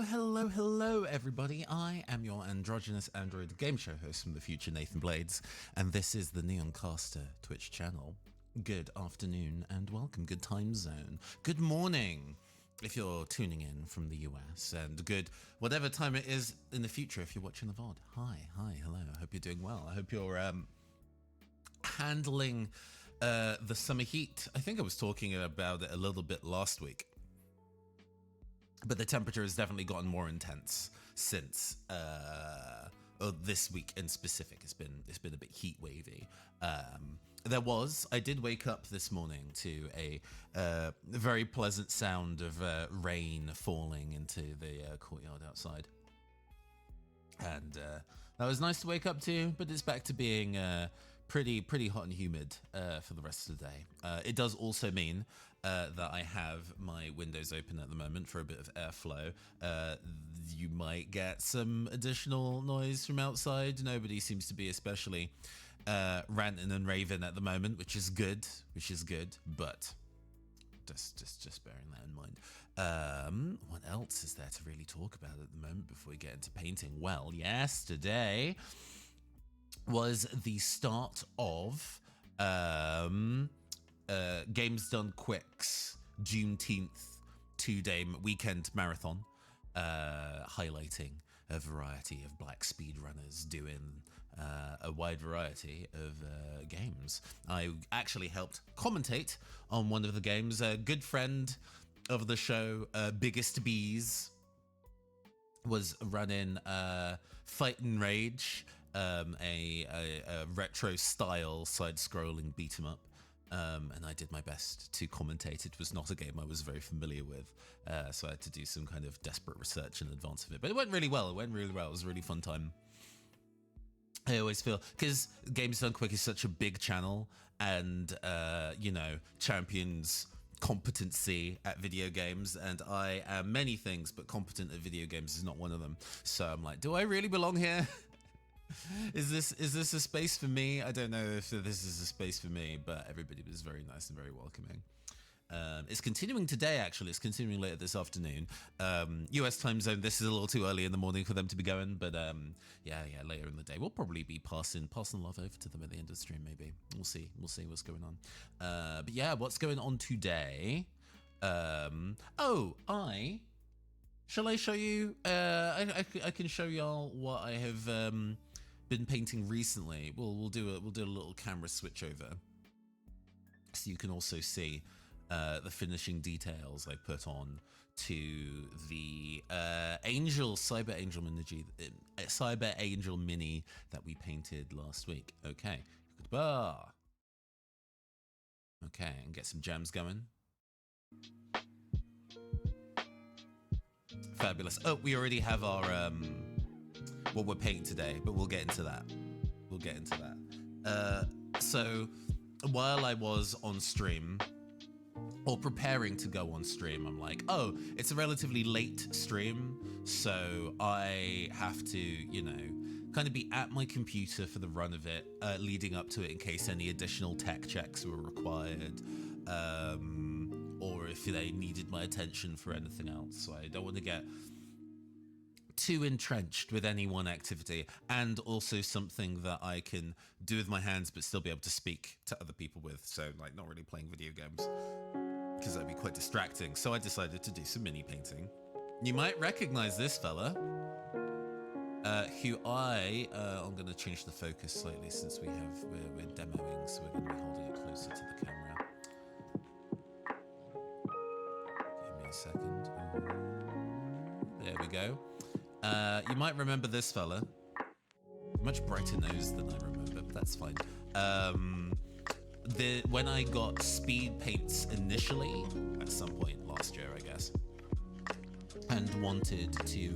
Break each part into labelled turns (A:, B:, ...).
A: Hello, everybody. I am your androgynous android game show host from the future, Nathan Blades, and this is the Neoncaster Twitch channel. Good afternoon and welcome. Good time zone. Good morning if you're tuning in from the US, and good whatever time it is in the future if you're watching the VOD. Hi, hello. I hope you're doing well. I hope you're handling the summer heat. I think I was talking about it a little bit last week. But the temperature has definitely gotten more intense since this week in specific. It's been a bit heat wavy. I did wake up this morning to a very pleasant sound of rain falling into the courtyard outside, and that was nice to wake up to. But it's back to being pretty hot and humid for the rest of the day. It does also mean that I have my windows open at the moment for a bit of airflow. You might get some additional noise from outside. Nobody seems to be especially ranting and raving at the moment, which is good. But just bearing that in mind. What else is there to really talk about at the moment before we get into painting? Well, yesterday was the start of Games Done Quick's Juneteenth 2-day weekend marathon, highlighting a variety of black speedrunners doing a wide variety of games. I actually helped commentate on one of the games. A good friend of the show, Biggest Bees, was running Fight and Rage, a retro style side-scrolling beat 'em up. And I did my best to commentate. It was not a game I was very familiar with, so I had to do some kind of desperate research in advance of it. But it went really well. It was a really fun time. I always feel, because Games Done Quick is such a big channel, and champions competency at video games, and I am many things, but competent at video games is not one of them. So I'm like, do I really belong here? Is this a space for me? I don't know if this is a space for me, but everybody was very nice and very welcoming. It's continuing today, actually. It's continuing later this afternoon. US time zone. This is a little too early in the morning for them to be going, but yeah, later in the day. We'll probably be passing love over to them at the end of the stream, maybe. We'll see what's going on. But yeah, what's going on today? Shall I show you? I can show y'all what I have been painting recently. We'll do a little camera switch over, so you can also see the finishing details I put on to the Cyber Angel Mini that we painted last week. Okay, and get some jams going. Fabulous. Oh, we already have our what we're painting today, but we'll get into that. So while I was on stream, or preparing to go on stream, I'm like, oh, it's a relatively late stream, so I have to, kind of be at my computer for the run of it, leading up to it in case any additional tech checks were required, or if they needed my attention for anything else. So I don't want to get too entrenched with any one activity, and also something that I can do with my hands but still be able to speak to other people with. So like not really playing video games, because that'd be quite distracting. So I decided to do some mini painting. You might recognize this fella, who I'm going to change the focus slightly since we're demoing, so we're going to be holding it closer to the camera. Give me a second. There we go. You might remember this fella. Much brighter nose than I remember, but that's fine. When I got speed paints initially, at some point last year, I guess, and wanted to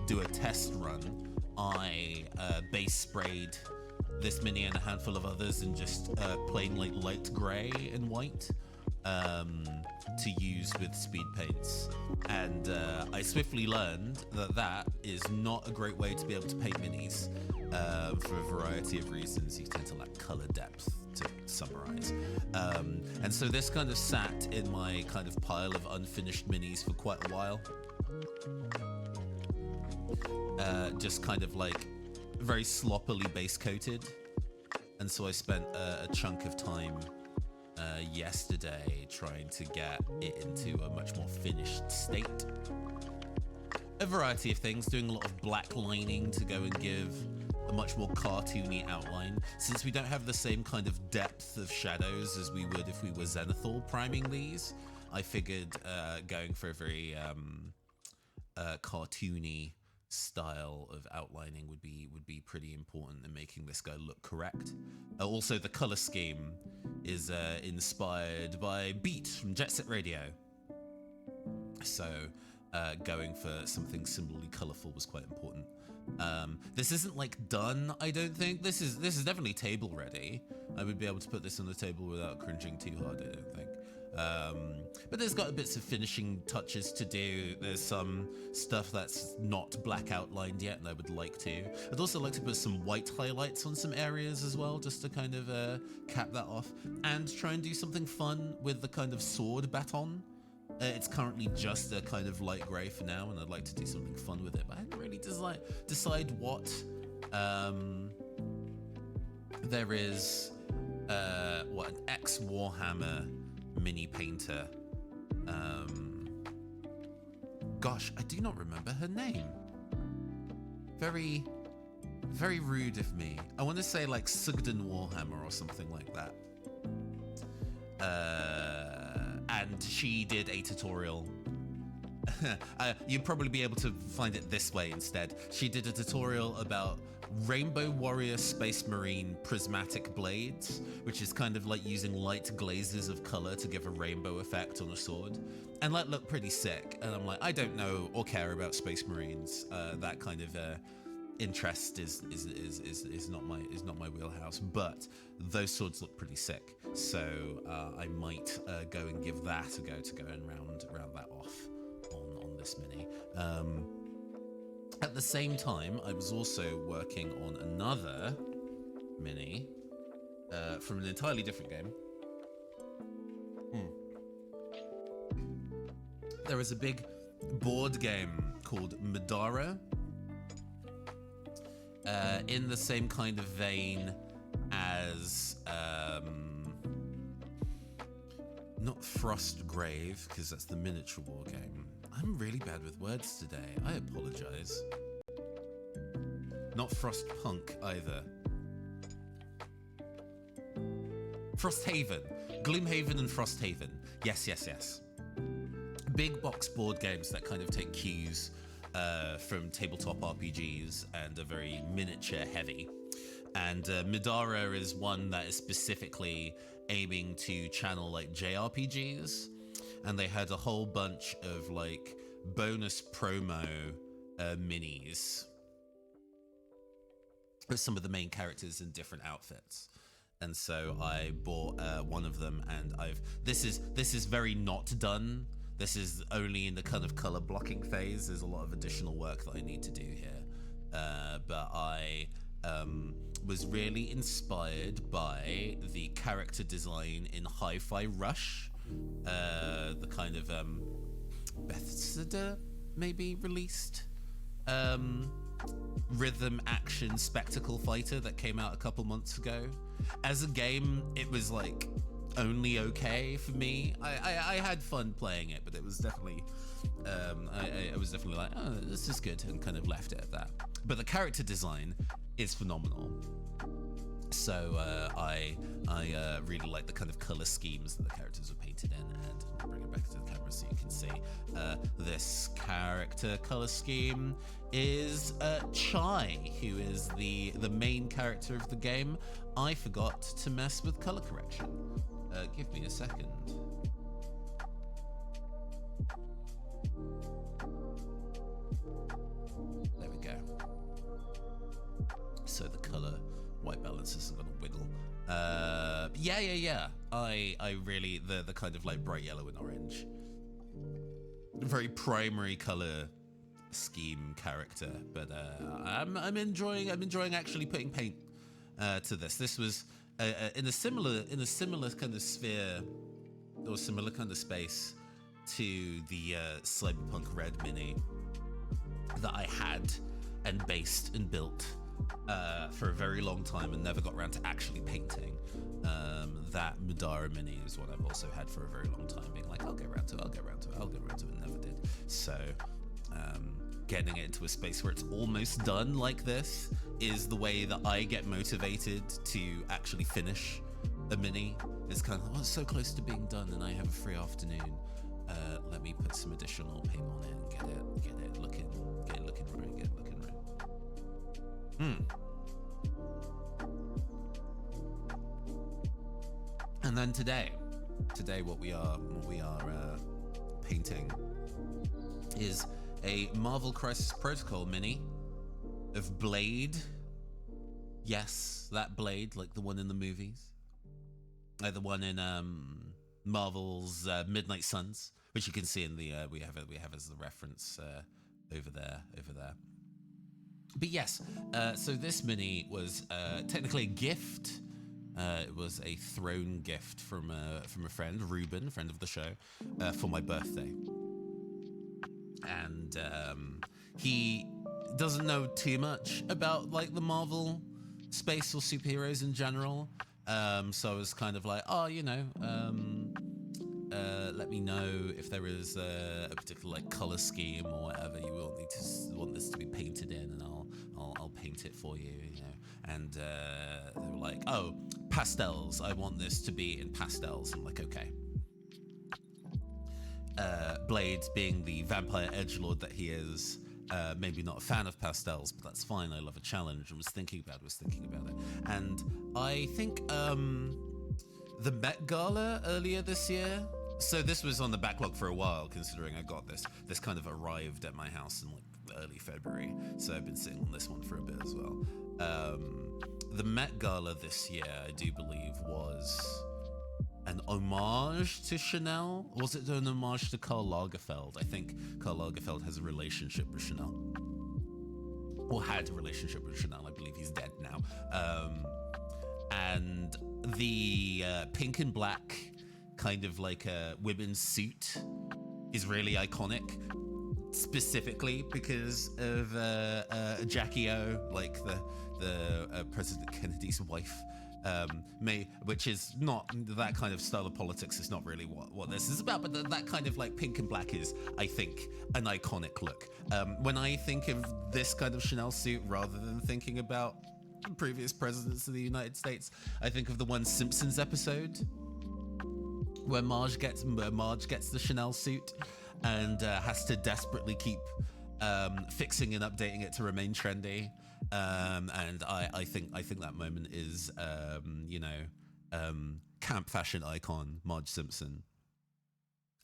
A: do a test run, I base sprayed this mini and a handful of others in just plain like light gray and white to use with speed paints, and I swiftly learned that is not a great way to be able to paint minis for a variety of reasons. You tend to lack color depth, to summarize, and so this kind of sat in my kind of pile of unfinished minis for quite a while. just kind of like very sloppily base coated. And so I spent a chunk of time yesterday trying to get it into a much more finished state. A variety of things, doing a lot of black lining to go and give a much more cartoony outline. Since we don't have the same kind of depth of shadows as we would if we were Zenithal priming these, I figured going for a very cartoony style of outlining would be pretty important in making this guy look correct. Also, the color scheme is inspired by Beat from Jet Set Radio, so going for something similarly colorful was quite important. This isn't like done, I don't think. This is definitely table ready. I would be able to put this on the table without cringing too hard, I don't think. But there's got bits of finishing touches to do. There's some stuff that's not black outlined yet, and I would like to. I'd also like to put some white highlights on some areas as well, just to kind of cap that off, and try and do something fun with the kind of sword baton. It's currently just a kind of light grey for now, and I'd like to do something fun with it, but I haven't really decide what. There is an ex-Warhammer mini painter. Gosh, I do not remember her name. Very, very rude of me. I want to say like Sugden Warhammer or something like that. And she did a tutorial. You'd probably be able to find it this way instead. She did a tutorial about Rainbow Warrior Space Marine prismatic blades, which is kind of like using light glazes of color to give a rainbow effect on a sword, and that looked pretty sick. And I'm like, I don't know or care about Space Marines. That kind of interest is not my wheelhouse, but those swords look pretty sick. So I might go and give that a go to go and round that off on this mini. At the same time, I was also working on another mini from an entirely different game. There is a big board game called Madara, in the same kind of vein as not Frostgrave, because that's the miniature war game. I'm really bad with words today. I apologize. Not Frostpunk either. Frosthaven. Gloomhaven and Frosthaven. Yes. Big box board games that kind of take cues from tabletop RPGs and are very miniature heavy. And Madara is one that is specifically aiming to channel like JRPGs. And they had a whole bunch of like bonus promo minis with some of the main characters in different outfits. And so I bought one of them, and this is very not done. This is only in the kind of color blocking phase. There's a lot of additional work that I need to do here. But I was really inspired by the character design in Hi-Fi Rush. The kind of Bethesda maybe released rhythm action spectacle fighter that came out a couple months ago. As a game, it was like only okay for me. I had fun playing it, but it was definitely I was definitely like, oh, this is good, and kind of left it at that. But the character design is phenomenal. So I really like the kind of color schemes that the characters were painted in, and I'll bring it back to the camera so you can see. This character color scheme is Chai, who is the main character of the game. I forgot to mess with color correction. Give me a second. There we go. So the color white balance isn't gonna wiggle. Yeah. I really the kind of like bright yellow and orange, very primary color scheme character. But I'm enjoying actually putting paint to this. This was in a similar kind of sphere or similar kind of space. to the Cyberpunk Red Mini that I had and based and built for a very long time and never got around to actually painting. That Madara Mini is one I've also had for a very long time, being like, I'll get around to it, and never did. So getting it into a space where it's almost done like this is the way that I get motivated to actually finish a mini. It's kind of, oh, it's so close to being done and I have a free afternoon. Let me put some additional paint on it and get it looking right. And then today what we are painting is a Marvel Crisis Protocol mini of Blade. Yes, that Blade, like the one in the movies, like the one in Marvel's Midnight Suns, which you can see in the we have as the reference over there. But yes, so this mini was technically a gift. It was a thrown gift from a friend, Ruben, friend of the show, for my birthday. And he doesn't know too much about like the Marvel space or superheroes in general. So I was kind of like, oh, let me know if there is a particular like color scheme or whatever you want this to be painted in, and I'll paint it for you, And they were like, oh, pastels. I want this to be in pastels. I'm like, okay. Blade, being the vampire edgelord that he is, maybe not a fan of pastels, but that's fine. I love a challenge, and was thinking about it. And I think the Met Gala earlier this year. So this was on the backlog for a while, considering I got this kind of arrived at my house in like early February. So I've been sitting on this one for a bit as well. The Met Gala this year, I do believe, was an homage to Chanel. Was it an homage to Karl Lagerfeld? I think Karl Lagerfeld has a relationship with Chanel, or had a relationship with Chanel. I believe he's dead now. And the pink and black kind of like a women's suit is really iconic, specifically because of Jackie O, like the President Kennedy's wife. Which is not that kind of style of politics. Is not really what this is about, but that kind of like pink and black is, I think, an iconic look. When I think of this kind of Chanel suit, rather than thinking about previous presidents of the United States, I think of the one Simpsons episode where Marge gets the Chanel suit and has to desperately keep fixing and updating it to remain trendy. And I think that moment is, camp fashion icon Marge Simpson.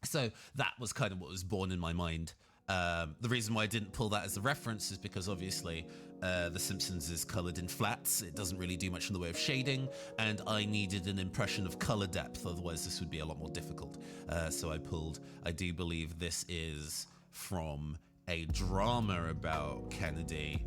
A: So that was kind of what was born in my mind. The reason why I didn't pull that as a reference is because obviously The Simpsons is colored in flats. It doesn't really do much in the way of shading, and I needed an impression of color depth, otherwise this would be a lot more difficult. So I do believe this is from a drama about Kennedy.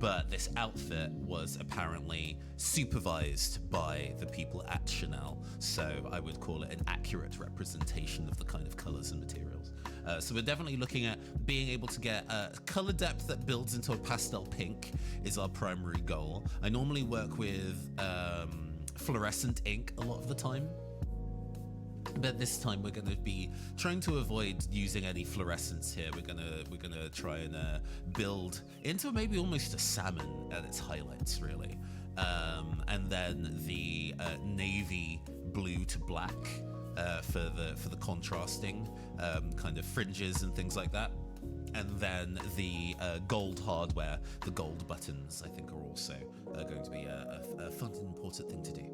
A: But this outfit was apparently supervised by the people at Chanel, so I would call it an accurate representation of the kind of colors and materials. So we're definitely looking at being able to get color depth that builds into a pastel pink is our primary goal. I normally work with fluorescent ink a lot of the time, but this time we're going to be trying to avoid using any fluorescence here. We're gonna try and build into maybe almost a salmon at its highlights, really, and then the navy blue to black for the contrasting kind of fringes and things like that. And then the gold hardware, the gold buttons, I think are also going to be a fun and important thing to do.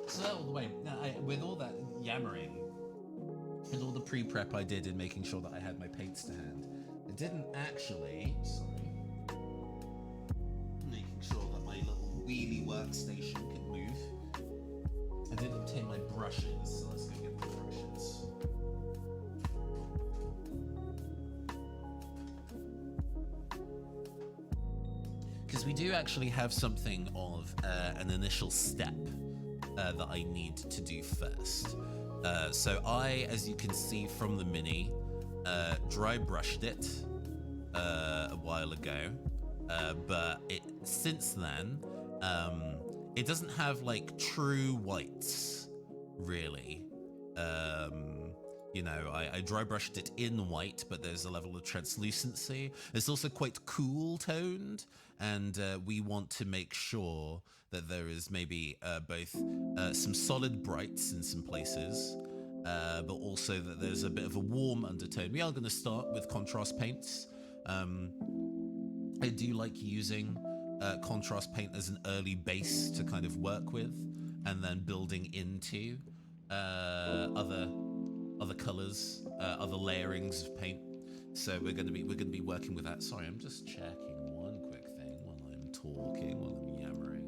A: So all the way, with all that yammering and all the pre-prep I did in making sure that I had my paints to hand, I didn't actually, making sure that my little wheelie workstation can move. I didn't obtain my brushes, so let's go get the brushes. Because we do actually have something of an initial step that I need to do first. So I, as you can see from the mini, dry brushed it a while ago, but since then, it doesn't have like true whites, really. You know, I dry brushed it in white, but there's a level of translucency. It's also quite cool toned, and we want to make sure that there is maybe both some solid brights in some places, but also that there's a bit of a warm undertone. We are going to start with contrast paints. I do like using contrast paint as an early base to kind of work with, and then building into other colors, other layerings of paint. So we're gonna be working with that. Sorry, I'm just checking one quick thing while I'm talking, while I'm yammering.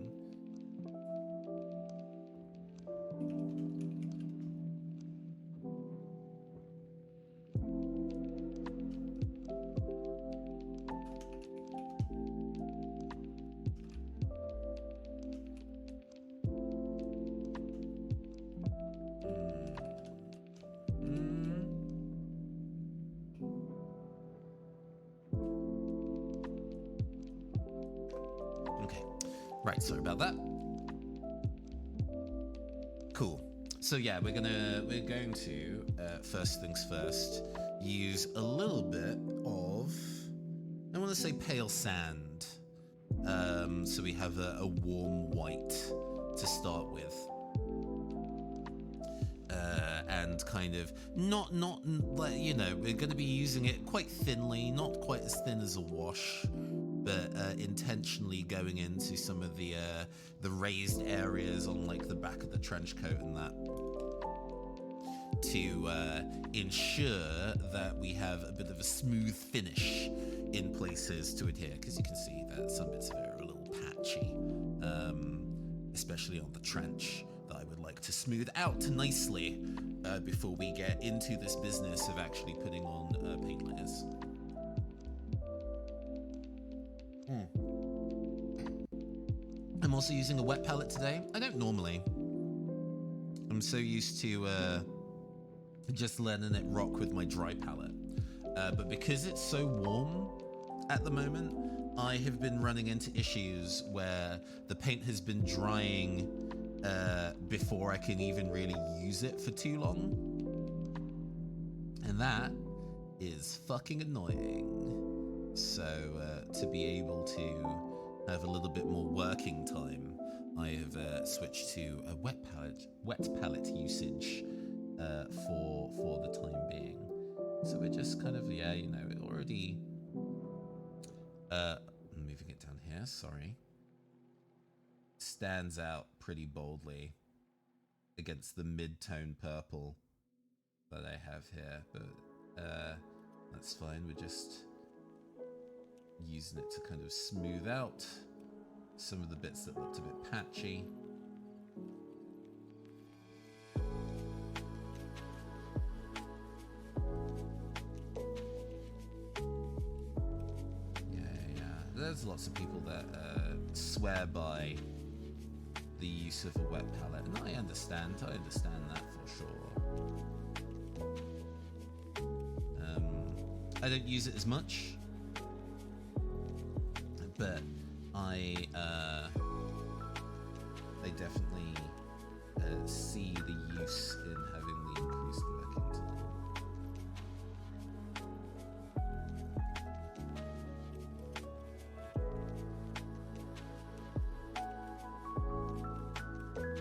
A: Right, sorry about that. Cool. So yeah, we're going to first things first, use a little bit of, I want to say pale sand. So we have a warm white to start with. And kind of not like, you know, we're going to be using it quite thinly, not quite as thin as a wash, but intentionally going into some of the raised areas on like the back of the trench coat and that, to ensure that we have a bit of a smooth finish in places to adhere, because you can see that some bits of it are a little patchy, especially on the trench, that I would like to smooth out nicely before we get into this business of actually putting on paint layers. I'm also using a wet palette today. I don't normally. I'm so used to just letting it rock with my dry palette. But because it's so warm at the moment, I have been running into issues where the paint has been drying before I can even really use it for too long. And that is fucking annoying. So to be able to have a little bit more working time, I have switched to a wet palette usage for the time being. So we're just kind of, yeah, you know, it already moving it down here, sorry, stands out pretty boldly against the mid-tone purple that I have here, but that's fine. We're just using it to kind of smooth out some of the bits that looked a bit patchy. Yeah. There's lots of people that swear by the use of a wet palette, and I understand that for sure. I don't use it as much, but I definitely see the use in having the increased working time.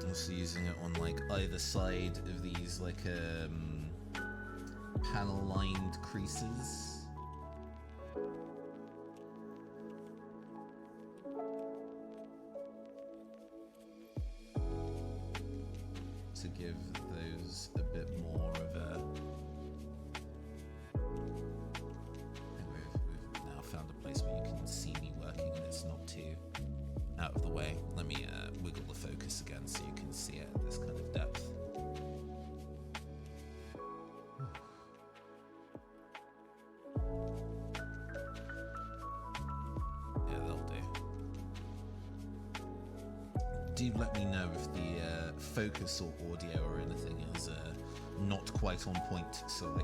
A: Also using it on like either side of these like panel lined creases. To give those a bit more of a... I think we've now found a place where you can see me working and it's not too out of the way. Let me wiggle the focus again so you can see it at this kind of depth. Yeah, that'll do. Do let me know if the focus or audio or anything is not quite on point, so I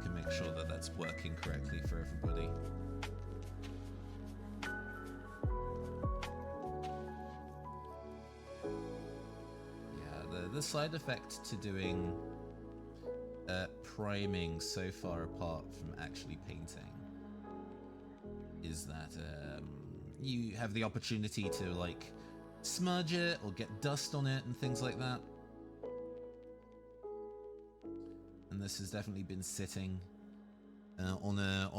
A: can make sure that that's working correctly for everybody. Yeah, the side effect to doing priming so far apart from actually painting is that you have the opportunity to like smudge it or get dust on it and things like that. And this has definitely been sitting on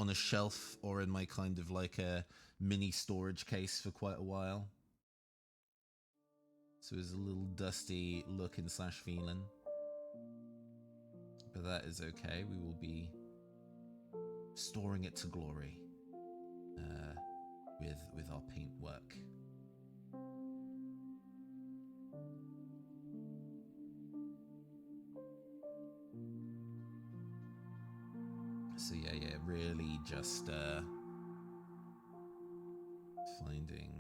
A: a shelf or in my kind of like a mini storage case for quite a while. So it's a little dusty looking / feeling. But that is okay. We will be storing it to glory with our paint work. So yeah, really just finding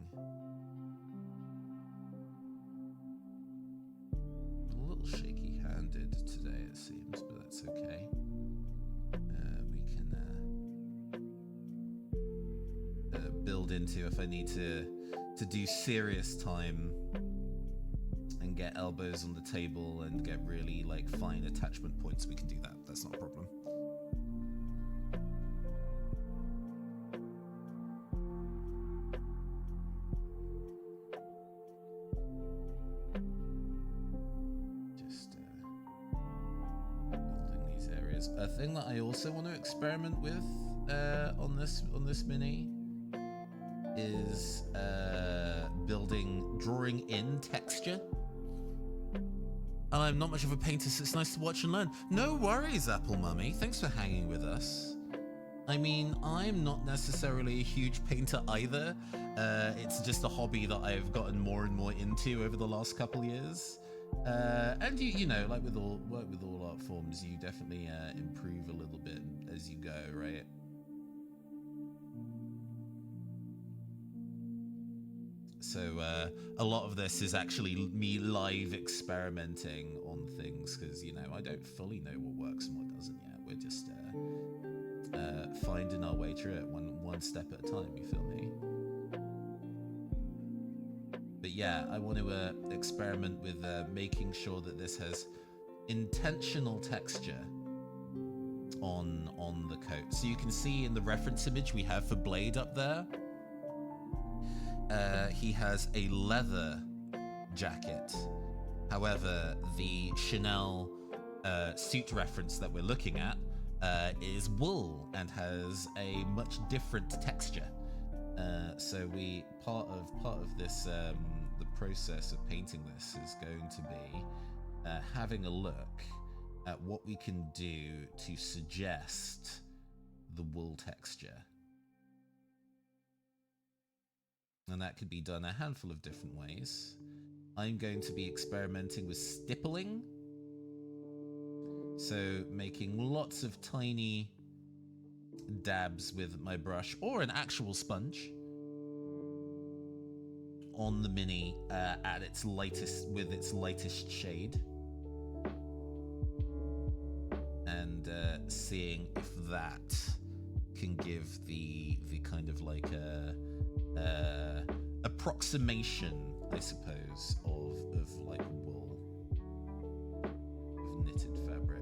A: a little shaky-handed today, it seems, but that's okay. We can build into if I need to do serious time and get elbows on the table and get really like fine attachment points. We can do that. That's not a problem. A thing that I also want to experiment with on this mini is drawing in texture. And I'm not much of a painter, so it's nice to watch and learn. No worries, Apple Mummy. Thanks for hanging with us. I mean, I'm not necessarily a huge painter either. It's just a hobby that I've gotten more and more into over the last couple years. And you know, like with all art forms, you definitely improve a little bit as you go, right? So a lot of this is actually me live experimenting on things because, you know, I don't fully know what works and what doesn't yet. We're just finding our way through it one step at a time, you feel me? But yeah, I want to experiment with making sure that this has intentional texture on the coat. So you can see in the reference image we have for Blade up there, he has a leather jacket. However, the Chanel suit reference that we're looking at is wool and has a much different texture. So part of this the process of painting this is going to be having a look at what we can do to suggest the wool texture. And that could be done a handful of different ways. I'm going to be experimenting with stippling. So making lots of tiny dabs with my brush or an actual sponge on the mini at its lightest shade. And seeing if that can give the kind of like approximation, I suppose, of like wool, of knitted fabric.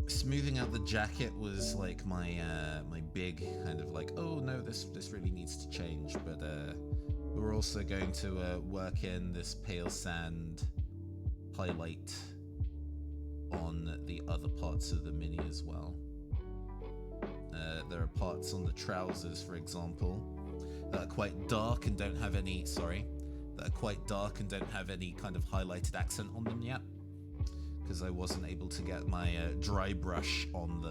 A: Smoothing out the jacket was like my my big kind of like, oh no, this really needs to change. But we're also going to work in this pale sand highlight on the other parts of the mini as well. There are parts on the trousers, for example, that are quite dark and don't have any kind of highlighted accent on them yet, because I wasn't able to get my dry brush on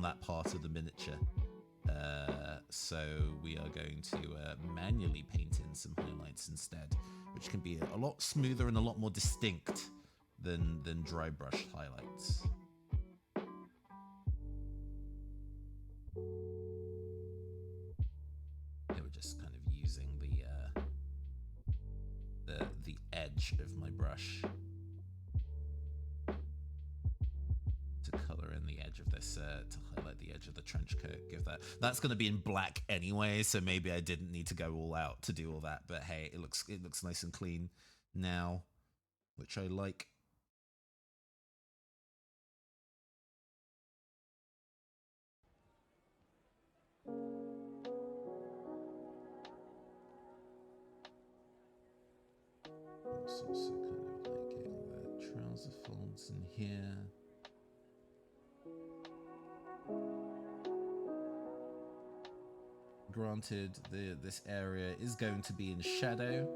A: that part of the miniature. so we are going to manually paint in some highlights instead, which can be a lot smoother and a lot more distinct than dry brush highlights. Yeah, we're just kind of using the edge of my brush to color in the edge of this, to highlight the edge of the trench coat. That's going to be in black anyway, so maybe I didn't need to go all out to do all that. But hey, it looks nice and clean now, which I like. It's also kind of like getting the trouser folds in here. Granted, this area is going to be in shadow,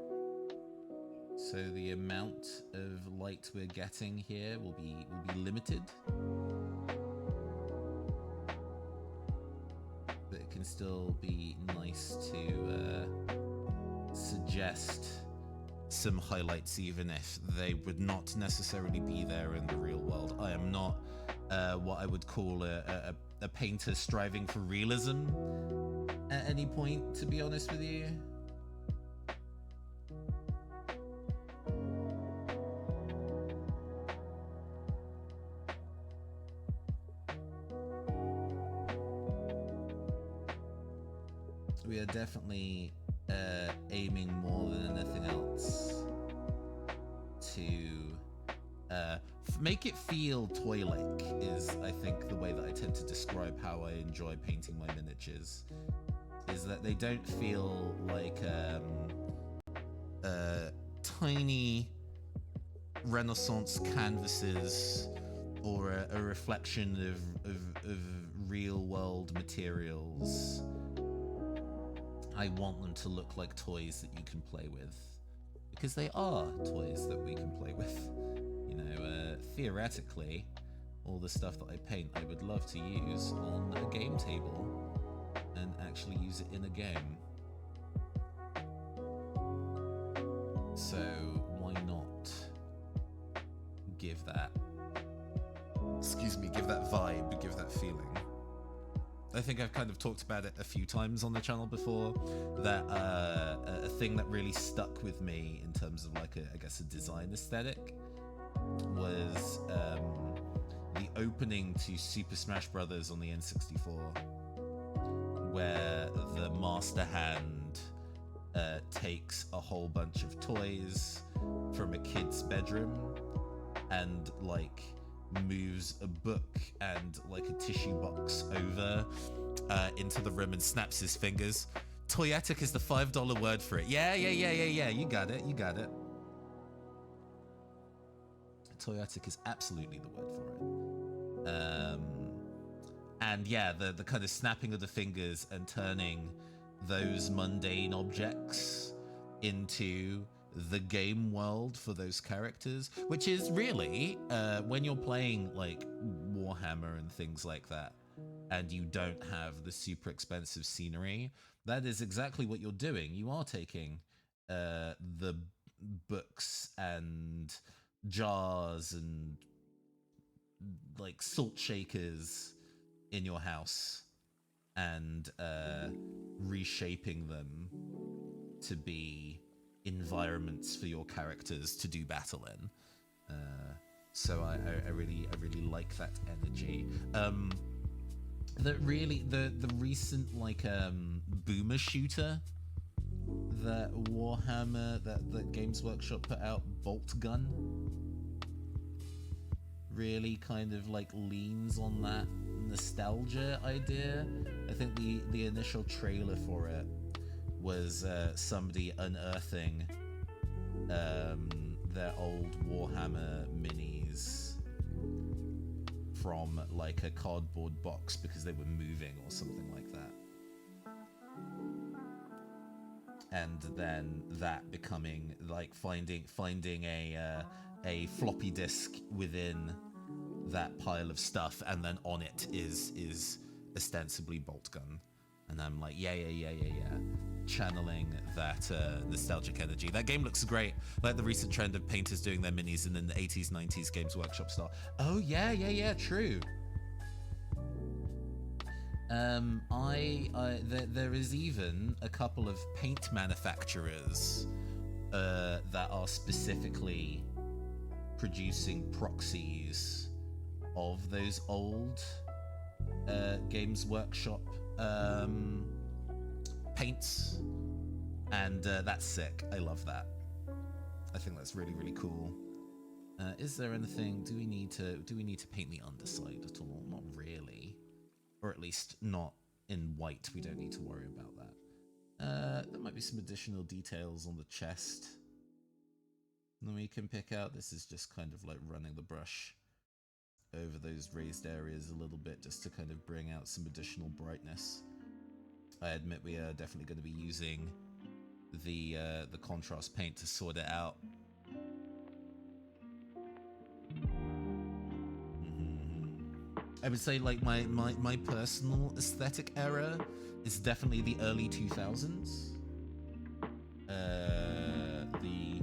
A: so the amount of light we're getting here will be limited. But it can still be nice to suggest some highlights, even if they would not necessarily be there in the real world. I am not what I would call a painter striving for realism at any point, to be honest with you. We are definitely aiming more than anything else to make it feel toy-like, is I think the way that I tend to describe how I enjoy painting my miniatures, is that they don't feel like tiny Renaissance canvases or a reflection of real world materials. I want them to look like toys that you can play with, because they are toys that we can play with. You know, theoretically, all the stuff that I paint, I would love to use on a game table and actually use it in a game. So why not give that, give that vibe, give that feeling. I think I've kind of talked about it a few times on the channel before, that a thing that really stuck with me in terms of like I guess a design aesthetic was the opening to Super Smash Bros. On the N64, where the master hand takes a whole bunch of toys from a kid's bedroom and like moves a book and like a tissue box over into the room and snaps his fingers. Toyetic is the $5 word for it. Yeah, you got it. Toyetic is absolutely the word for it. And yeah, the kind of snapping of the fingers and turning those mundane objects into the game world for those characters, which is really when you're playing like Warhammer and things like that, and you don't have the super expensive scenery, that is exactly what you're doing. You are taking the books and jars and like salt shakers in your house and reshaping them to be environments for your characters to do battle in. So I really like that energy. The recent like boomer shooter that Warhammer that Games Workshop put out, Bolt Gun, really kind of like leans on that nostalgia idea. I think the initial trailer for it was somebody unearthing their old Warhammer minis from like a cardboard box because they were moving or something like that, and then that becoming like finding a floppy disk within that pile of stuff, and then on it is ostensibly Bolt Gun. And I'm like, yeah. Channeling that nostalgic energy. That game looks great. Like the recent trend of painters doing their minis and then the 80s, 90s Games Workshop style. Oh, yeah, true. There is even a couple of paint manufacturers that are specifically producing proxies of those old Games Workshop paints, and that's sick. I love that. I think that's really, really cool. Is there anything? Do we need to paint the underside at all? Not really, or at least not in white. We don't need to worry about that. There might be some additional details on the chest that we can pick out. This is just kind of like running the brush over those raised areas a little bit, just to kind of bring out some additional brightness. I admit we are definitely going to be using the contrast paint to sort it out. I would say like my personal aesthetic era is definitely the early 2000s. The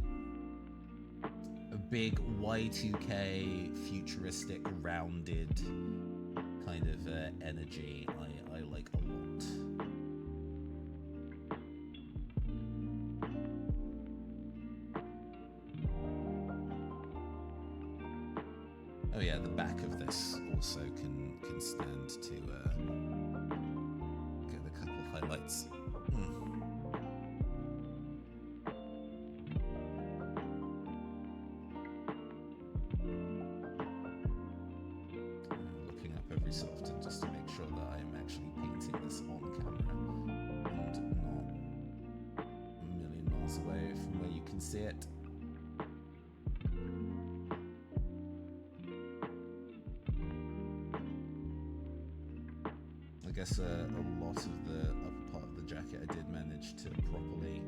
A: big Y2K futuristic rounded kind of energy I like a lot. Oh yeah, the back of this also can stand to get a couple of highlights. Looking up every so often just to make sure that I am actually painting this on camera and not a million miles away from where you can see it. I guess a lot of the upper part of the jacket I did manage to properly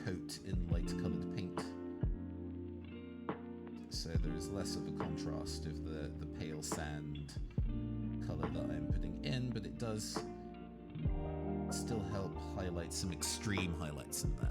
A: coat in light coloured paint, so there is less of a contrast of the pale sand colour that I'm putting in, but it does still help highlight some extreme highlights in there.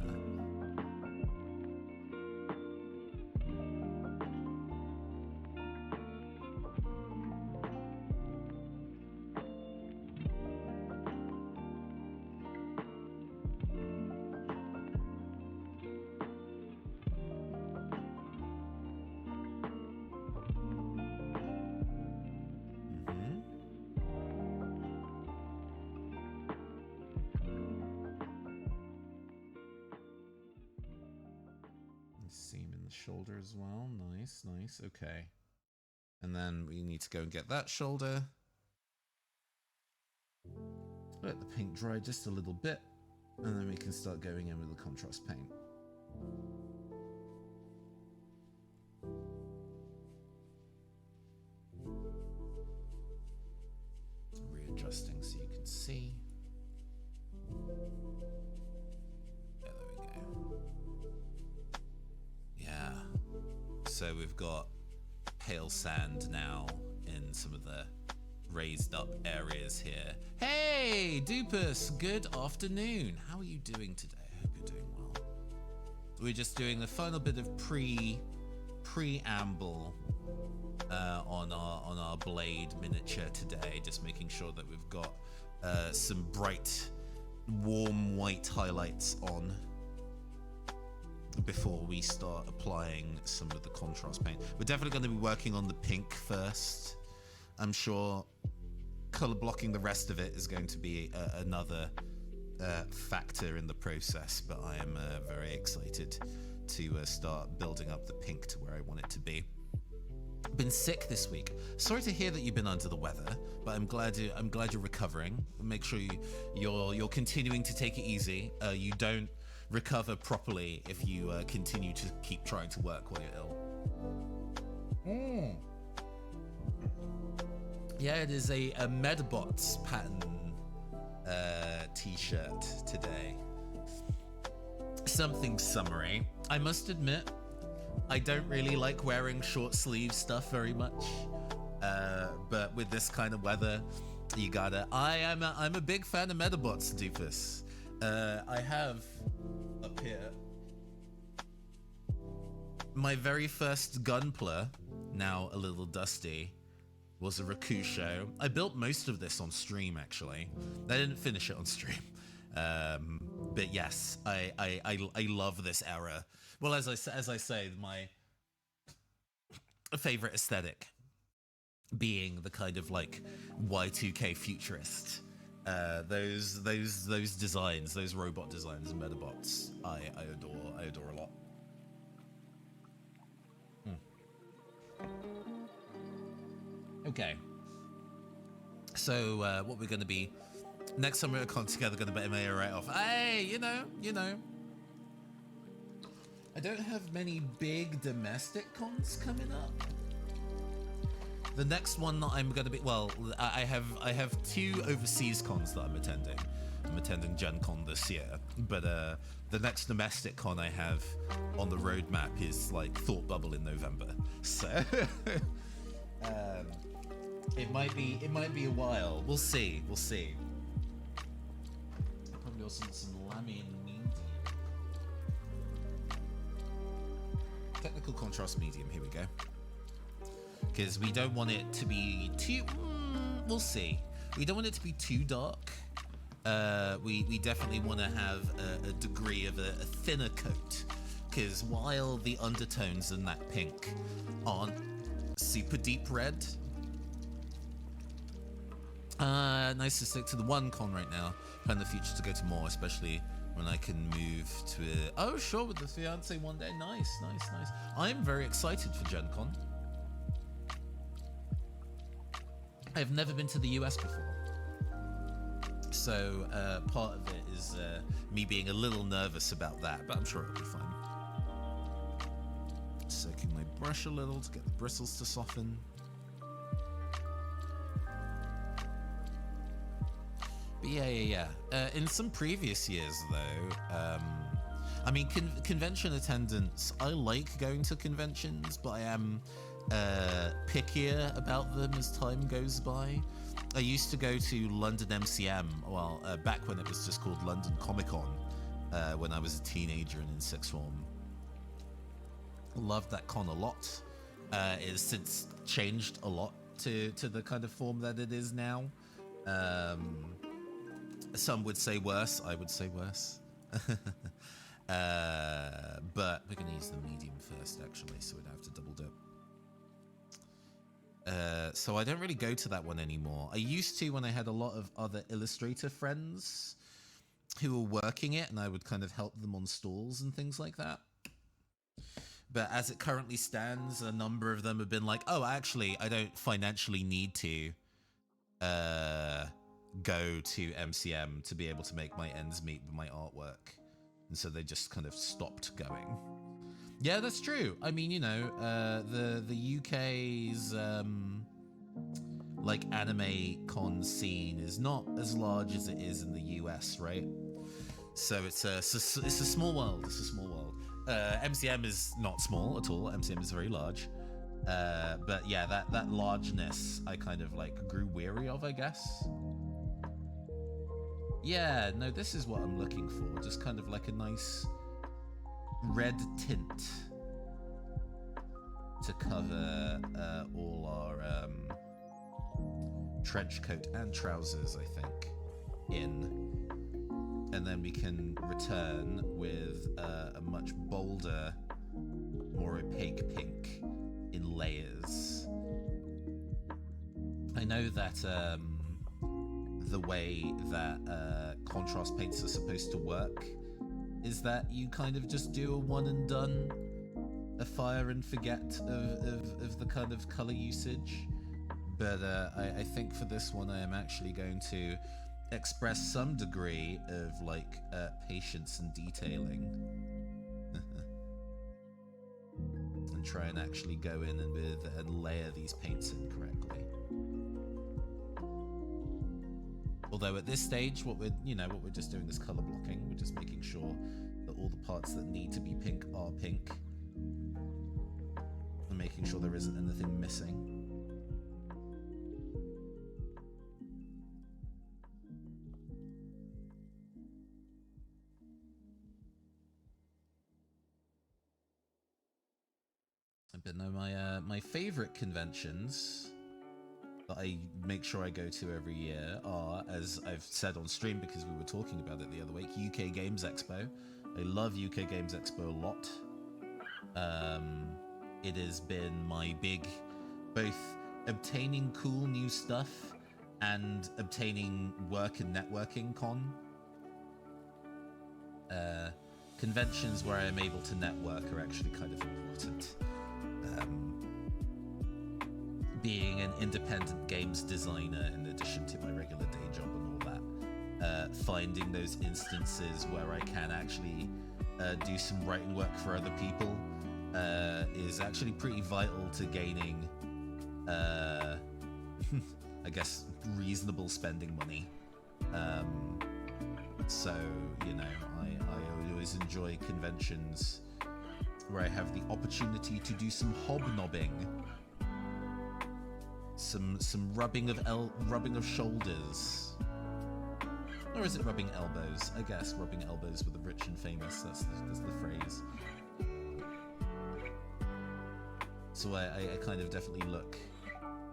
A: Seam in the shoulder as well. Nice. Okay. And then we need to go and get that shoulder. Let the paint dry just a little bit, and then we can start going in with the contrast paint. Readjusting so you can see. So we've got pale sand now in some of the raised up areas here. Hey, Dupus, good afternoon. How are you doing today? I hope you're doing well. We're just doing the final bit of preamble on our blade miniature today, just making sure that we've got some bright, warm white highlights on before we start applying some of the contrast paint. We're definitely going to be working on the pink first. I'm sure color blocking the rest of it is going to be another factor in the process, but I am very excited to start building up the pink to where I want it to be. Been sick this week. Sorry to hear that you've been under the weather, but I'm glad you're recovering. Make sure you're continuing to take it easy. You don't recover properly if you continue to keep trying to work while you're ill. Yeah, it is a Medbots pattern t-shirt today. Something summery. I must admit, I don't really like wearing short sleeve stuff very much, but with this kind of weather, You gotta. I'm a big fan of Metabots, Doofus. I have up here my very first Gunpla, now a little dusty, was a Rakusho. I built most of this on stream, actually. I didn't finish it on stream. But yes, I love this era. Well, as I say, my favorite aesthetic being the kind of like Y2K futurist. Those designs, those robot designs and Metabots, I adore a lot. Okay. So what we're going to be next time we're con together, going to be MA right off. Hey, you know. I don't have many big domestic cons coming up. The next one that I'm going to be, well, I have 2 overseas cons that I'm attending. I'm attending Gen Con this year, but the next domestic con I have on the roadmap is like Thought Bubble in November. So it might be a while. We'll see. Probably also some Lamy and medium. Technical contrast medium. Here we go. Because we don't want it to be too. We'll see. We don't want it to be too dark. We definitely want to have a degree of a thinner coat. Because while the undertones in that pink aren't super deep red, nice to stick to the one con right now. Plan in the future to go to more, especially when I can move to it. Oh, sure, with the fiance one day. Nice. I'm very excited for Gen Con. I've never been to the US before. So part of it is me being a little nervous about that, but I'm sure it'll be fine. Soaking my brush a little to get the bristles to soften. But yeah. In some previous years, though, I mean, convention attendance, I like going to conventions, but I am pickier about them as time goes by. I used to go to London MCM, well, back when it was just called London Comic Con, when I was a teenager and in sixth form. Loved that con a lot. It has since changed a lot to the kind of form that it is now. Some would say worse, I would say worse. But we're going to use the medium first, actually, so we don't have to double dip. So I don't really go to that one anymore. I used to when I had a lot of other illustrator friends who were working it, and I would kind of help them on stalls and things like that. But as it currently stands, a number of them have been like, oh, actually, I don't financially need to go to MCM to be able to make my ends meet with my artwork. And so they just kind of stopped going. Yeah, that's true. I mean, you know, the UK's like anime con scene is not as large as it is in the US, right? So it's a small world. It's a small world. MCM is not small at all. MCM is very large. But yeah, that largeness I kind of like grew weary of, I guess. Yeah, no, this is what I'm looking for. Just kind of like a nice red tint to cover all our trench coat and trousers, I think, and then we can return with a much bolder, more opaque pink in layers. I know that the way that contrast paints are supposed to work is that you kind of just do a one and done, a fire and forget of the kind of color usage. But I think for this one I am actually going to express some degree of like patience and detailing and try and actually go in and layer these paints in correctly. Although at this stage, what we're just doing is color blocking. We're just making sure that all the parts that need to be pink are pink, and making sure there isn't anything missing. But no, my favorite conventions that I make sure I go to every year are, as I've said on stream because we were talking about it the other week, UK Games Expo. I love UK Games Expo a lot. It has been my big, both obtaining cool new stuff and obtaining work and networking con. Conventions where I'm able to network are actually kind of important. Being an independent games designer in addition to my regular day job and all that, finding those instances where I can actually do some writing work for other people is actually pretty vital to gaining, I guess, reasonable spending money. So, you know, I always enjoy conventions where I have the opportunity to do some hobnobbing, some rubbing of shoulders, or is it rubbing elbows? I guess rubbing elbows with the rich and famous. That's the phrase. So I kind of definitely look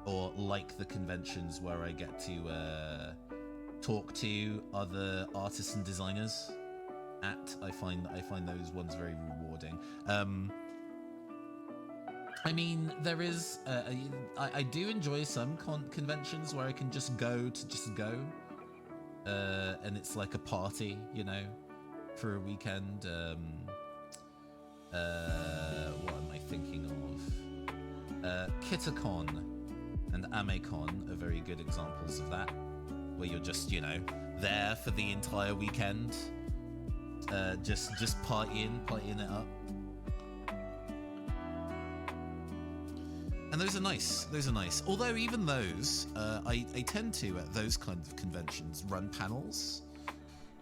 A: or like the conventions where I get to talk to other artists and designers. I find those ones very rewarding. I mean, there is. I do enjoy some conventions where I can just go to just go, and it's like a party, you know, for a weekend. What am I thinking of? Kitacon and Amecon are very good examples of that, where you're just, you know, there for the entire weekend, just partying it up. And those are nice. Although even those, I tend to, at those kinds of conventions, run panels,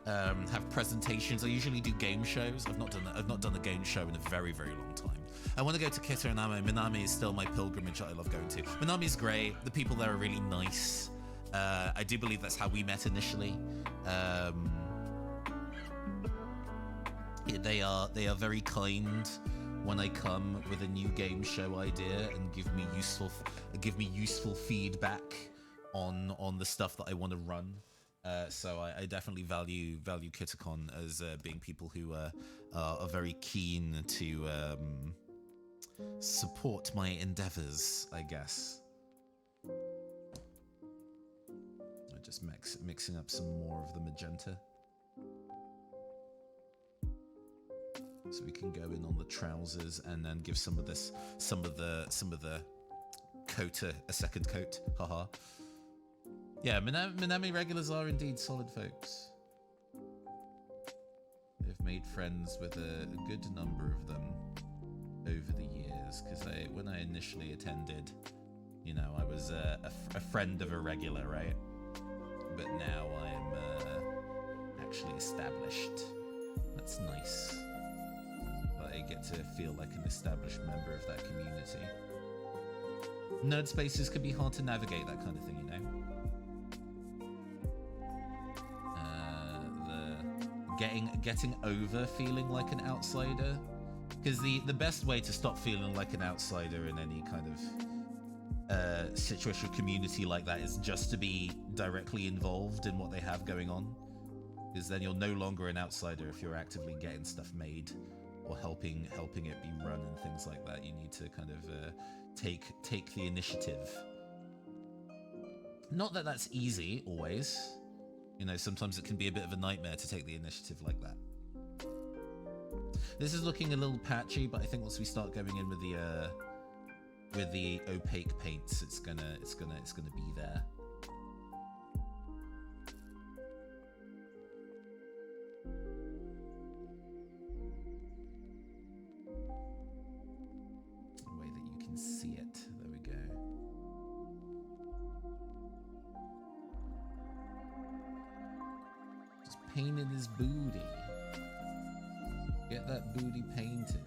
A: have presentations. I usually do game shows. I've not done a game show in a very, very long time. I want to go to Kita and Ame. Minami is still my pilgrimage that I love going to. Minami's great. The people there are really nice. I do believe that's how we met initially. They are very kind when I come with a new game show idea and give me useful feedback on the stuff that I want to run. So I definitely value Kitacon as being people who are very keen to support my endeavors, I guess. I'm just mixing up some more of the magenta, so we can go in on the trousers and then give some of the coat a second coat. Haha. Yeah, Minami regulars are indeed solid folks. I've made friends with a good number of them over the years, because when I initially attended, you know, I was a friend of a regular, right? But now I'm actually established. That's nice. I get to feel like an established member of that community. Nerd spaces can be hard to navigate, that kind of thing, you know? Getting over feeling like an outsider, because the best way to stop feeling like an outsider in any kind of situation or community like that is just to be directly involved in what they have going on, because then you're no longer an outsider if you're actively getting stuff made or helping it be run and things like that. You need to kind of take the initiative. Not that that's easy always. You know, sometimes it can be a bit of a nightmare to take the initiative like that. This is looking a little patchy, but I think once we start going in with the opaque paints, it's gonna be there. A way that you can see it. There we go. Just painted his booty. Get that booty painted.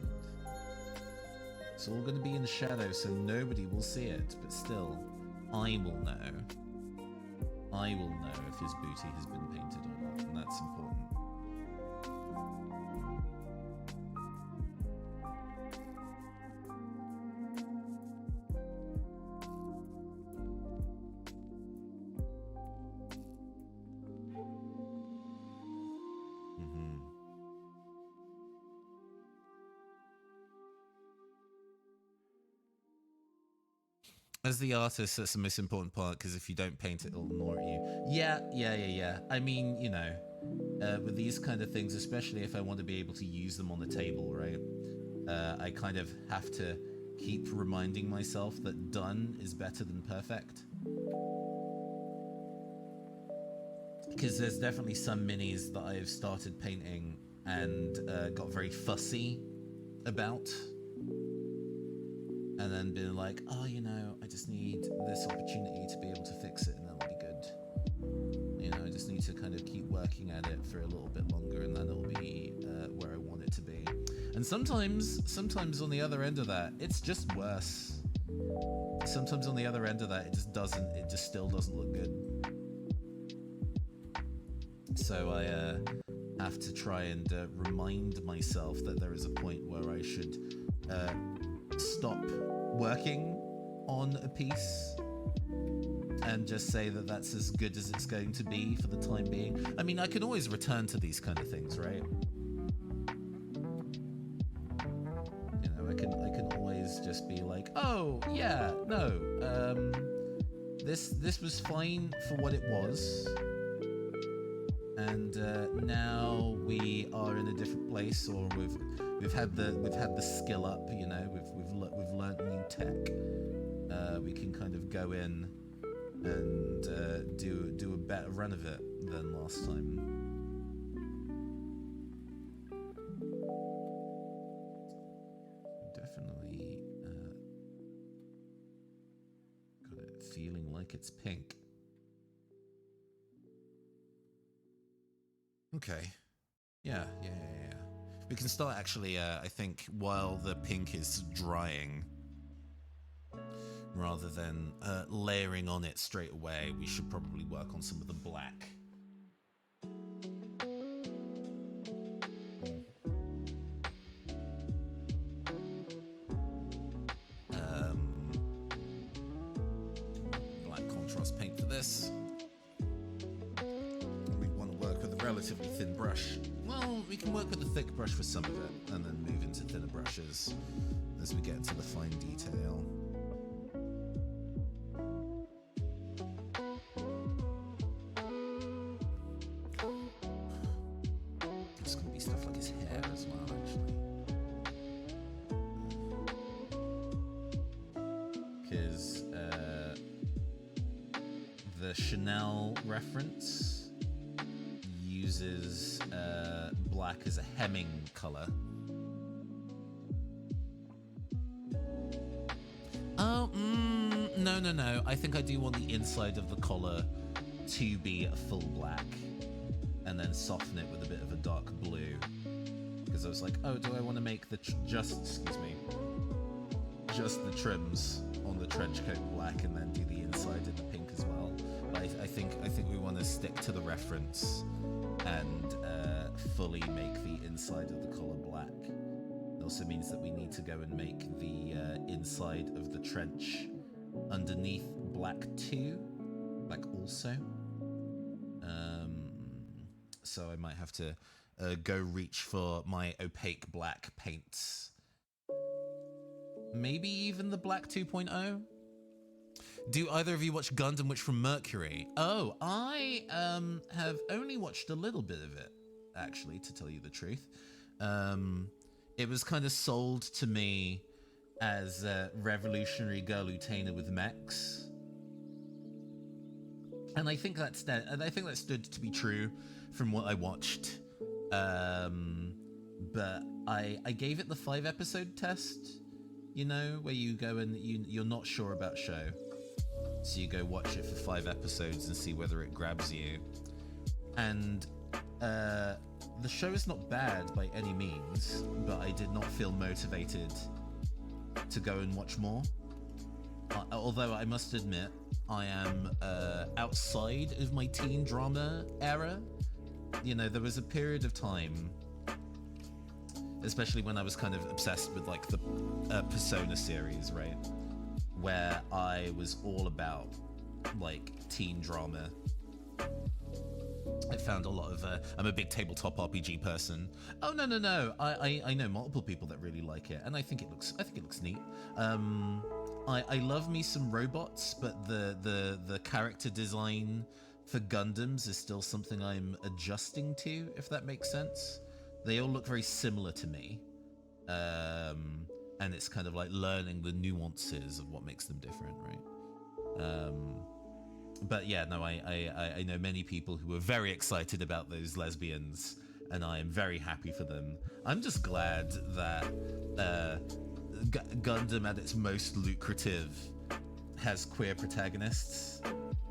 A: It's all going to be in the shadow, so nobody will see it, but still, I will know. I will know if his booty has been painted or not, and that's important. As the artist, that's the most important part, because if you don't paint it, it'll gnaw at you. Yeah. I mean, with these kind of things, especially if I want to be able to use them on the table, right? I kind of have to keep reminding myself that done is better than perfect. Because there's definitely some minis that I've started painting and got very fussy about. And then been like, oh, I just need this opportunity to be able to fix it and that'll be good. I just need to kind of keep working at it for a little bit longer and then it'll be where I want it to be. And sometimes on the other end of that, it's just worse. Sometimes on the other end of that, it just still doesn't look good. So I have to try and remind myself that there is a point where I should stop working on a piece and just say that that's as good as it's going to be for the time being. I mean, I can always return to these kind of things, right? I can always just be like, oh yeah, no, this was fine for what it was, and now we are in a different place, or we've had the skill up, we've learned new tech. We can kind of go in and do a better run of it than last time. Definitely got it feeling like it's pink. Okay. Yeah. We can start actually, I think, while the pink is drying, rather than layering on it straight away, we should probably work on some of the black. Black contrast paint for this. We want to work with a relatively thin brush. Well, we can work with a thick brush for some of it, and then move into thinner brushes as we get into the fine detail. There's going to be stuff like his hair as well, actually. Because the Chanel reference uses black as a hemming color. Oh, no. I think I do want the inside of the collar to be a full black, and then soften it with a bit of a dark blue. Because I was like, oh, do I want to make the just the trims on the trench coat black, and then do the inside in the pink as well? But I think we want to stick to the reference and fully make the inside of the collar black. It also means that we need to go and make the inside of the trench underneath black too, like also. So I might have to go reach for my opaque black paints. Maybe even the black 2.0? Do either of you watch Gundam Witch from Mercury? Oh, I have only watched a little bit of it, actually, to tell you the truth. It was kind of sold to me as a revolutionary girl Utena with mechs. And I think that stood to be true from what I watched. But I gave it the 5-episode test, where you go and you're not sure about show. So you go watch it for 5 episodes and see whether it grabs you. And the show is not bad by any means, but I did not feel motivated to go and watch more. Although I must admit, I am outside of my teen drama era. There was a period of time, especially when I was kind of obsessed with like the Persona series, right? Where I was all about like teen drama. I found a lot of I'm a big tabletop RPG person. Oh no. I know multiple people that really like it, and I think it looks neat. I love me some robots, but the character design for Gundams is still something I'm adjusting to, if that makes sense. They all look very similar to me. And it's kind of like learning the nuances of what makes them different, right? But yeah, no, I know many people who are very excited about those lesbians, and I am very happy for them. I'm just glad that Gundam at its most lucrative has queer protagonists.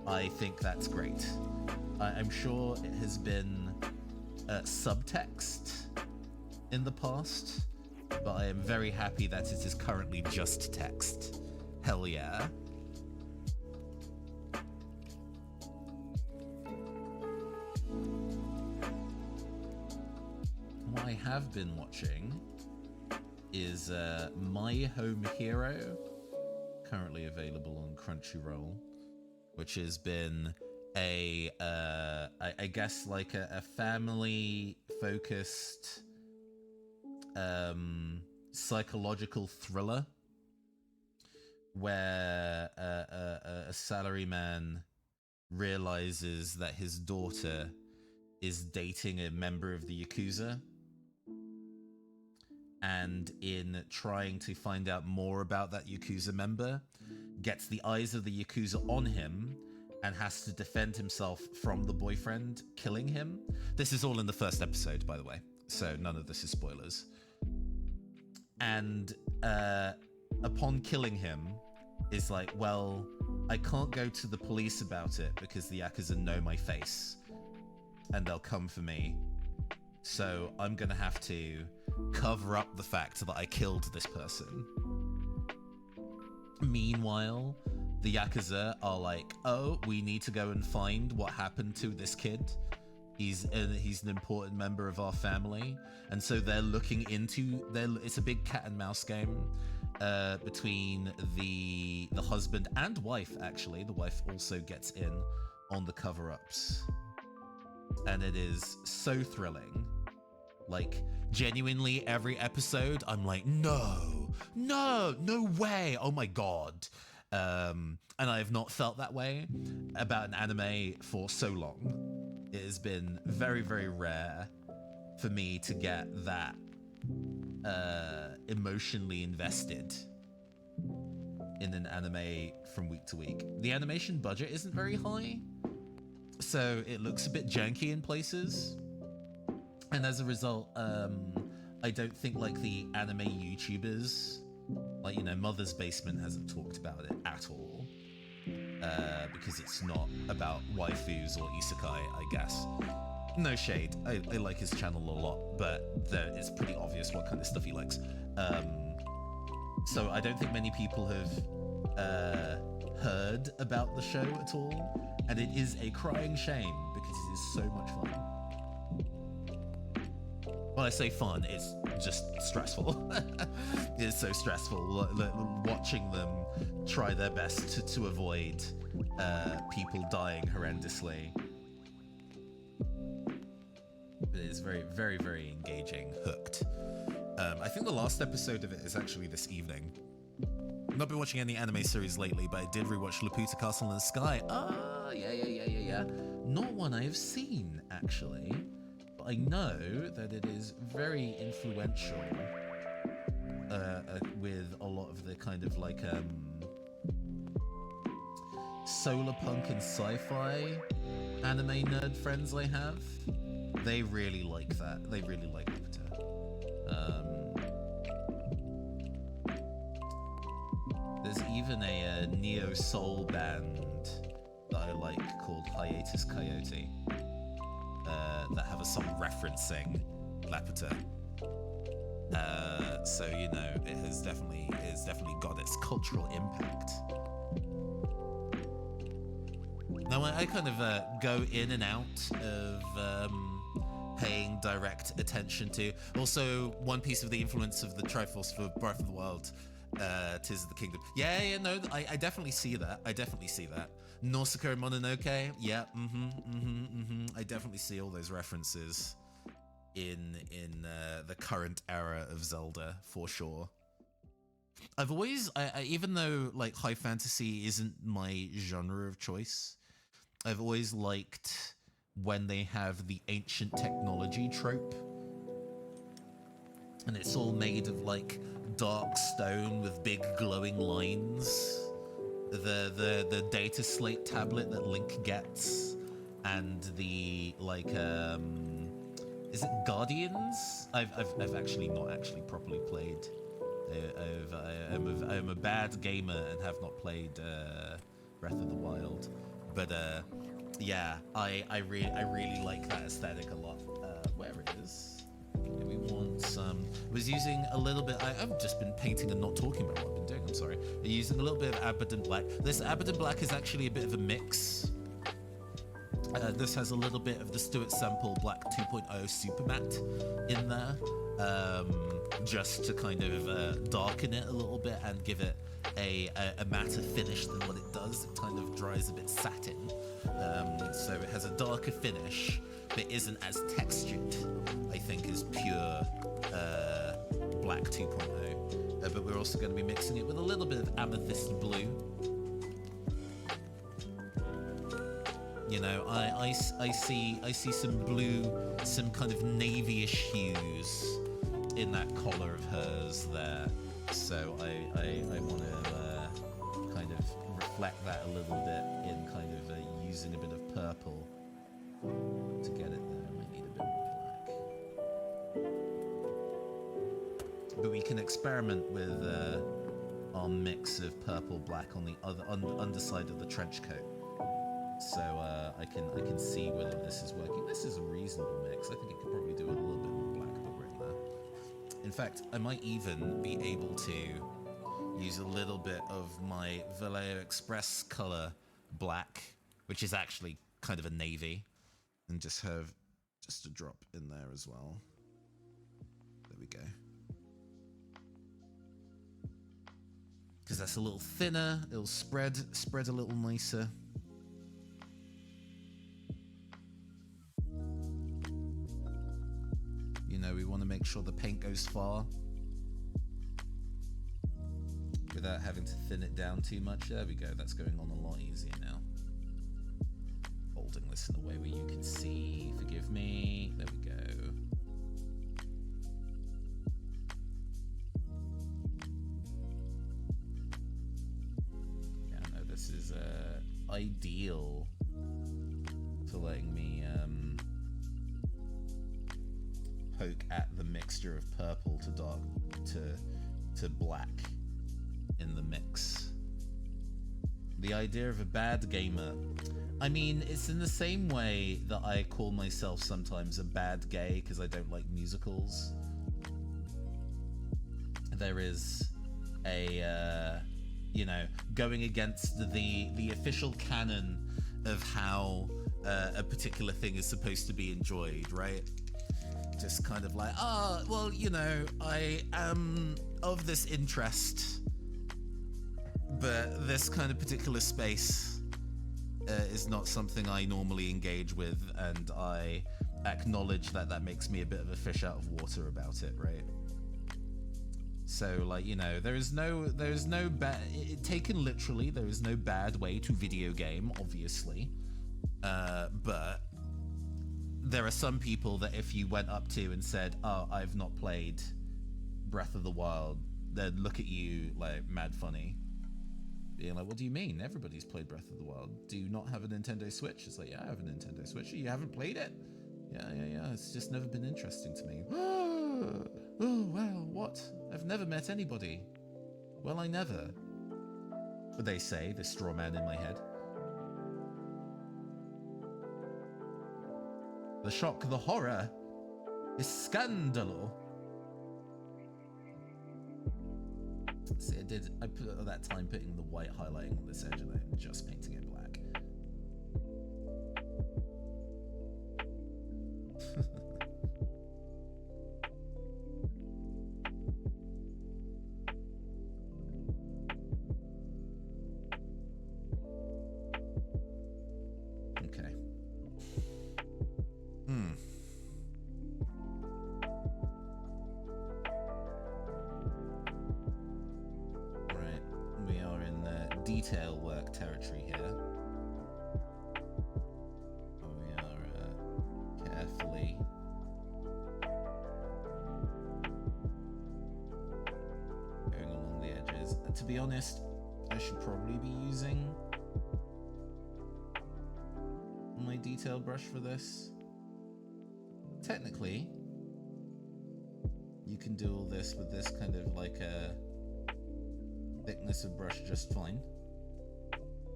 A: I think that's great. I'm sure it has been subtext in the past, but I am very happy that it is currently just text. Hell yeah. What I have been watching is My Home Hero, currently available on Crunchyroll, which has been I guess like a family-focused psychological thriller where a salaryman realizes that his daughter is dating a member of the Yakuza, and in trying to find out more about that Yakuza member, gets the eyes of the Yakuza on him and has to defend himself from the boyfriend killing him. This is all in the first episode, by the way, so none of this is spoilers. And upon killing him, is like, well, I can't go to the police about it because the Yakuza know my face and they'll come for me. So I'm gonna have to cover up the fact that I killed this person. Meanwhile, the Yakuza are like, oh, we need to go and find what happened to this kid. He's an important member of our family. And so they're looking into, it's a big cat and mouse game between the husband and wife, actually. The wife also gets in on the cover-ups. And it is so thrilling. Like, genuinely, every episode, I'm like, no way, oh my god. And I have not felt that way about an anime for so long. It has been very, very rare for me to get that emotionally invested in an anime from week to week. The animation budget isn't very high, so it looks a bit janky in places. And as a result, I don't think like the anime YouTubers, like, you know, Mother's Basement hasn't talked about it at all, because it's not about waifus or isekai, I guess. No shade, I like his channel a lot, but it's pretty obvious what kind of stuff he likes. So I don't think many people have heard about the show at all, and it is a crying shame because it is so much fun. When I say fun, it's just stressful. It's so stressful watching them try their best to avoid people dying horrendously. But it is very, very, very engaging. Hooked. I think the last episode of it is actually this evening. I've not been watching any anime series lately, but I did rewatch Laputa Castle in the Sky. Ah, yeah. Not one I have seen, actually. I know that it is very influential with a lot of the kind of like solar punk and sci-fi anime nerd friends I have. They really like that. They really like Laputa. There's even a neo-soul band that I like called Hiatus Coyote. That have a song referencing Laputa. So, you know, it's definitely got its cultural impact. Now, I kind of go in and out of paying direct attention to. Also, one piece of the influence of the Triforce for Breath of the Wild, Tears of the Kingdom. Yeah, no, I definitely see that. Nausicaa and Mononoke, yeah, I definitely see all those references in the current era of Zelda, for sure. I've always, even though like high fantasy isn't my genre of choice, I've always liked when they have the ancient technology trope, and it's all made of like dark stone with big glowing lines. The data slate tablet that Link gets, and the like is it Guardians? I've actually not actually properly played. I'm a bad gamer and have not played Breath of the Wild, but yeah, I really like that aesthetic a lot. Where it is? Okay, we want some. Was using a little bit. I've just been painting and not talking about what I've been doing. I'm sorry. Using a little bit of Abaddon Black. This Abaddon Black is actually a bit of a mix. This has a little bit of the Stuart Semple Black 2.0 Super Matte in there, just to kind of darken it a little bit and give it a matter finish than what it does. It kind of dries a bit satin, so it has a darker finish, but isn't as textured, I think, as pure Black 2.0. But we're also going to be mixing it with a little bit of Amethyst Blue. You know, I see some blue, some kind of navy-ish hues in that collar of hers there. So I want to kind of reflect that a little bit in kind of using a bit of purple to get it there. I might need a bit more black, but we can experiment with our mix of purple black on the underside of the trench coat. So I can see whether this is working. This is a reasonable mix. I think it could probably do a little bit more black over in there. In fact, I might even be able to use a little bit of my Vallejo Express color black, which is actually kind of a navy, and just have just a drop in there as well. There we go. Because that's a little thinner, it'll spread a little nicer. You know, we want to make sure the paint goes far without having to thin it down too much. There we go, that's going on a lot easier now. Holding this in a way where you can see, forgive me, there we go. Yeah, no, this is ideal for letting me poke at the mixture of purple to dark to black in the mix. The idea of a bad gamer, I mean, it's in the same way that I call myself sometimes a bad gay because I don't like musicals. There is a you know, going against the official canon of how a particular thing is supposed to be enjoyed, right? Just kind of like, well, you know, I am of this interest, but this kind of particular space is not something I normally engage with, and I acknowledge that that makes me a bit of a fish out of water about it, right? So, like, you know, there is no bad, taken literally, there is no bad way to video game, obviously, but there are some people that if you went up to and said, oh, I've not played Breath of the Wild, they'd look at you like mad funny. Being like, what do you mean? Everybody's played Breath of the Wild. Do you not have a Nintendo Switch? It's like, yeah, I have a Nintendo Switch. You haven't played it? Yeah. It's just never been interesting to me. Oh, well, what? I've never met anybody. Well, I never. But they say, the straw man in my head. The shock, the horror is scandalo. See, I put all that time putting the white highlighting on this edge and then just painting it black. Okay. detail work territory here. We are carefully going along the edges. To be honest, I should probably be using my detail brush for this. Technically, you can do all this with this kind of like a thickness of brush just fine,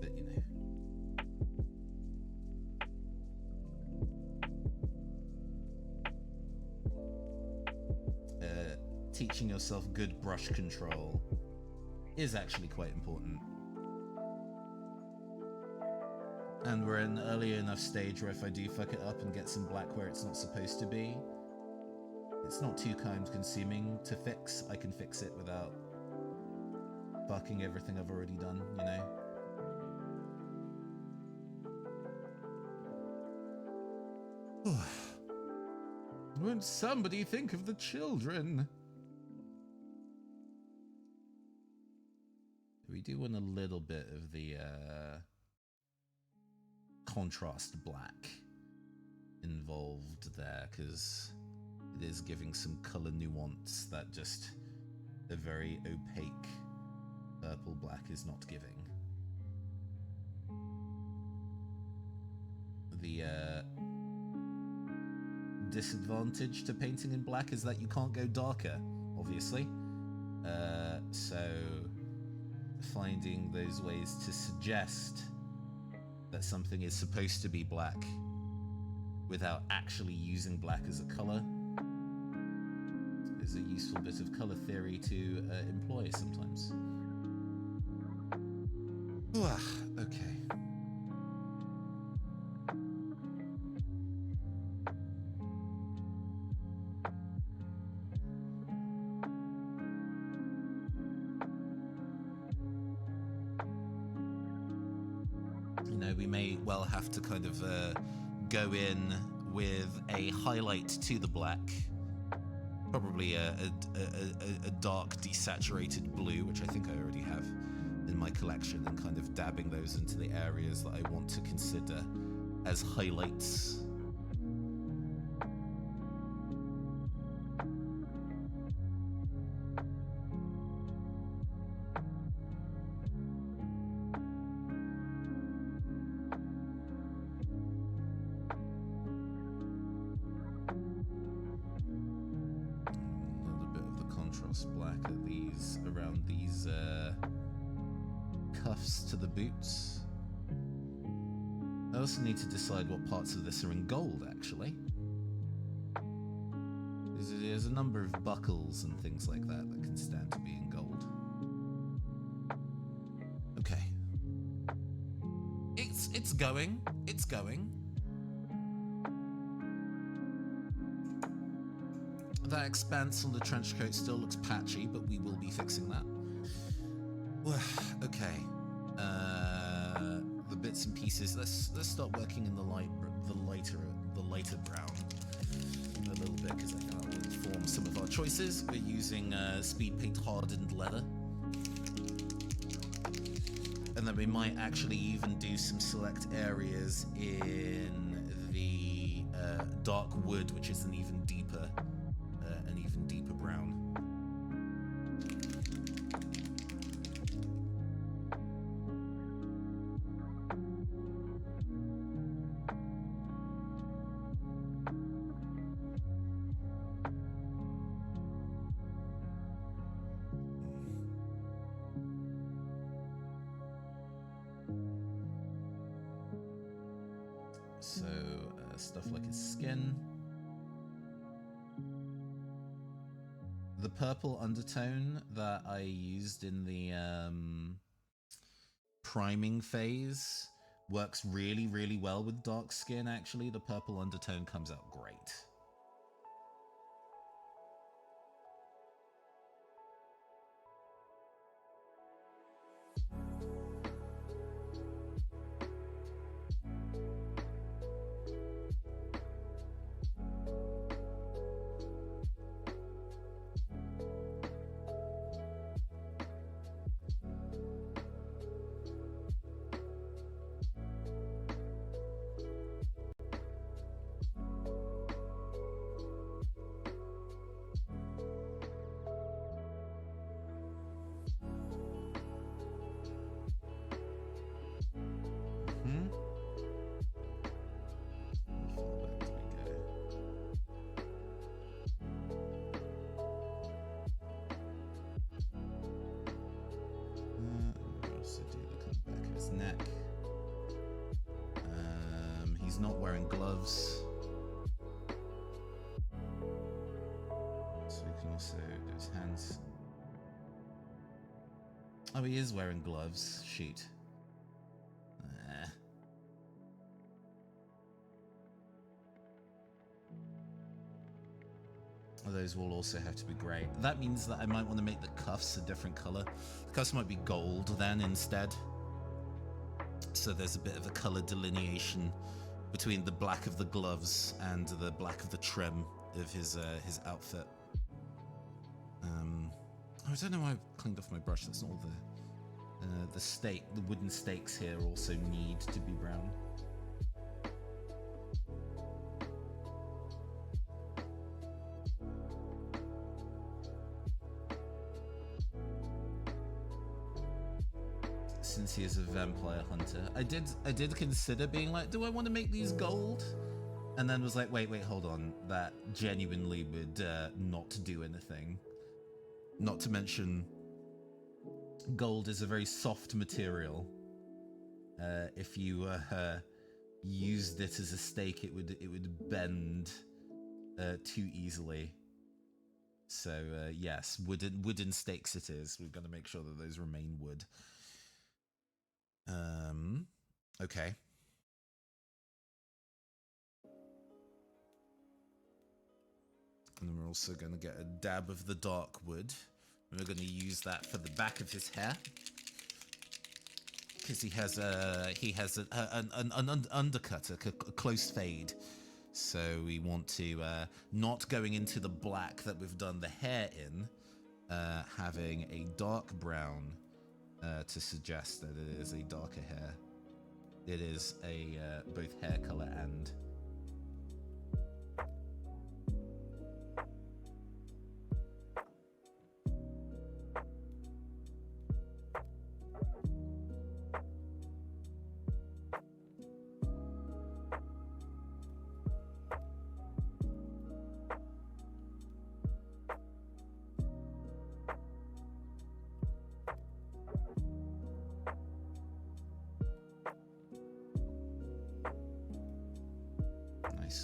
A: but you know. Teaching yourself good brush control is actually quite important. And we're in an early enough stage where if I do fuck it up and get some black where it's not supposed to be, it's not too time consuming to fix. I can fix it without fucking everything I've already done, you know? Won't somebody think of the children? We do want a little bit of the contrast black involved there, because it is giving some color nuance that just a very opaque purple black is not giving. The disadvantage to painting in black is that you can't go darker, obviously. So finding those ways to suggest that something is supposed to be black without actually using black as a color is a useful bit of color theory to employ sometimes. Okay. You know, we may well have to kind of go in with a highlight to the black. Probably a dark desaturated blue, which I think I already have in my collection, and kind of dabbing those into the areas that I want to consider as highlights. Black at these, around these cuffs to the boots. I also need to decide what parts of this are in gold, actually. There's a number of buckles and things like that that can stand to be in gold. Okay. It's going. It's going. That expanse on the trench coat still looks patchy, but we will be fixing that. Okay. The bits and pieces. Let's start working in the lighter brown a little bit, because I think that will inform some of our choices. We're using speed paint hardened leather, and then we might actually even do some select areas in the dark wood, which is an even deeper brown. So stuff like his skin. The purple undertone that I used in the priming phase works really, really well with dark skin, actually. The purple undertone comes out great. his neck. He's not wearing gloves. So we can also do his hands. Oh, he is wearing gloves. Shoot. Those will also have to be grey. That means that I might want to make the cuffs a different color. The cuffs might be gold then instead. So there's a bit of a color delineation between the black of the gloves and the black of the trim of his outfit. I don't know why I cleaned off my brush. That's not all the wooden stakes here also need to be brown. Since he is a vampire hunter, I did consider being like, do I want to make these gold? And then was like, wait, hold on. That genuinely would not do anything. Not to mention, gold is a very soft material. If you used it as a stake, it would bend too easily. So yes, wooden stakes it is. We've got to make sure that those remain wood. Okay. And then we're also going to get a dab of the dark wood. And we're going to use that for the back of his hair. Because he has an undercut, a close fade. So we want to, not going into the black that we've done the hair in, having a dark brown to suggest that it is a darker hair. It is a both hair color and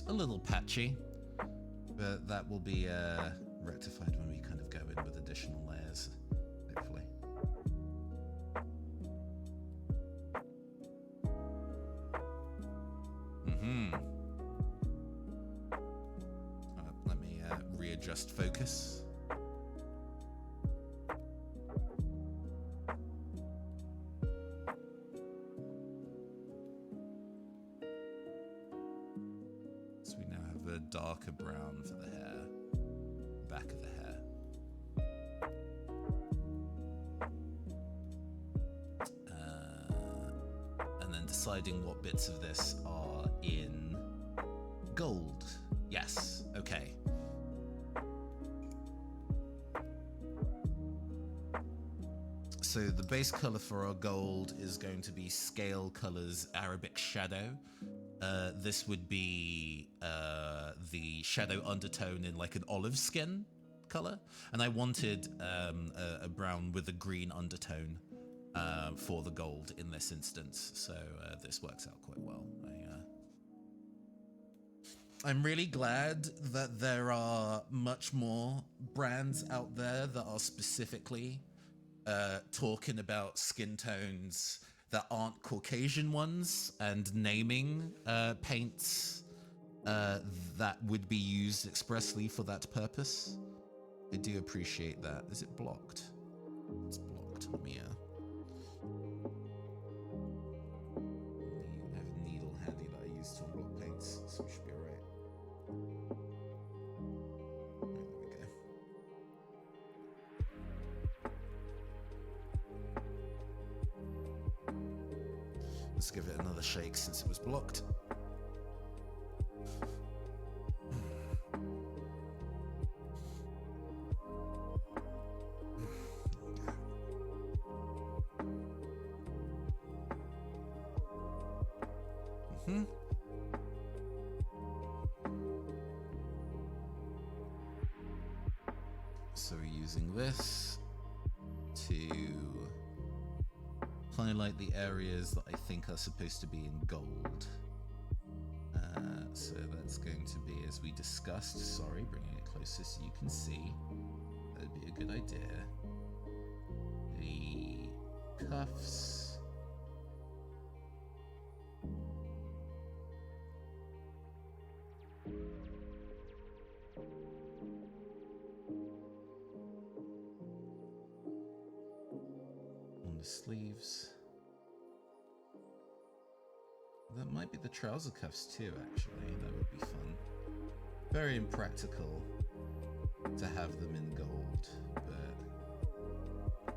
A: a little patchy, but that will be rectified when we kind of go in with additional layers, hopefully. Let me readjust focus. Darker brown for the hair, back of the hair. And then deciding what bits of this are in gold. Yes, okay. So the base color for our gold is going to be Scale Colors Arabic Shadow. This would be the shadow undertone in like an olive skin color, and I wanted a brown with a green undertone for the gold in this instance, so this works out quite well. I'm really glad that there are much more brands out there that are specifically talking about skin tones that aren't Caucasian ones and naming paints that would be used expressly for that purpose. I do appreciate that. Is it blocked? It's blocked. Let me I have a needle handy that I use to unblock paints, so we should be alright. There we go. Let's give it another shake since it was blocked. So we're using this to highlight the areas that I think are supposed to be in gold. So that's going to be, as we discussed, sorry, bringing it closer so you can see. That'd be a good idea. The cuffs. On the sleeves. That might be the trouser cuffs too, actually. That would be fun. Very impractical to have them in gold, but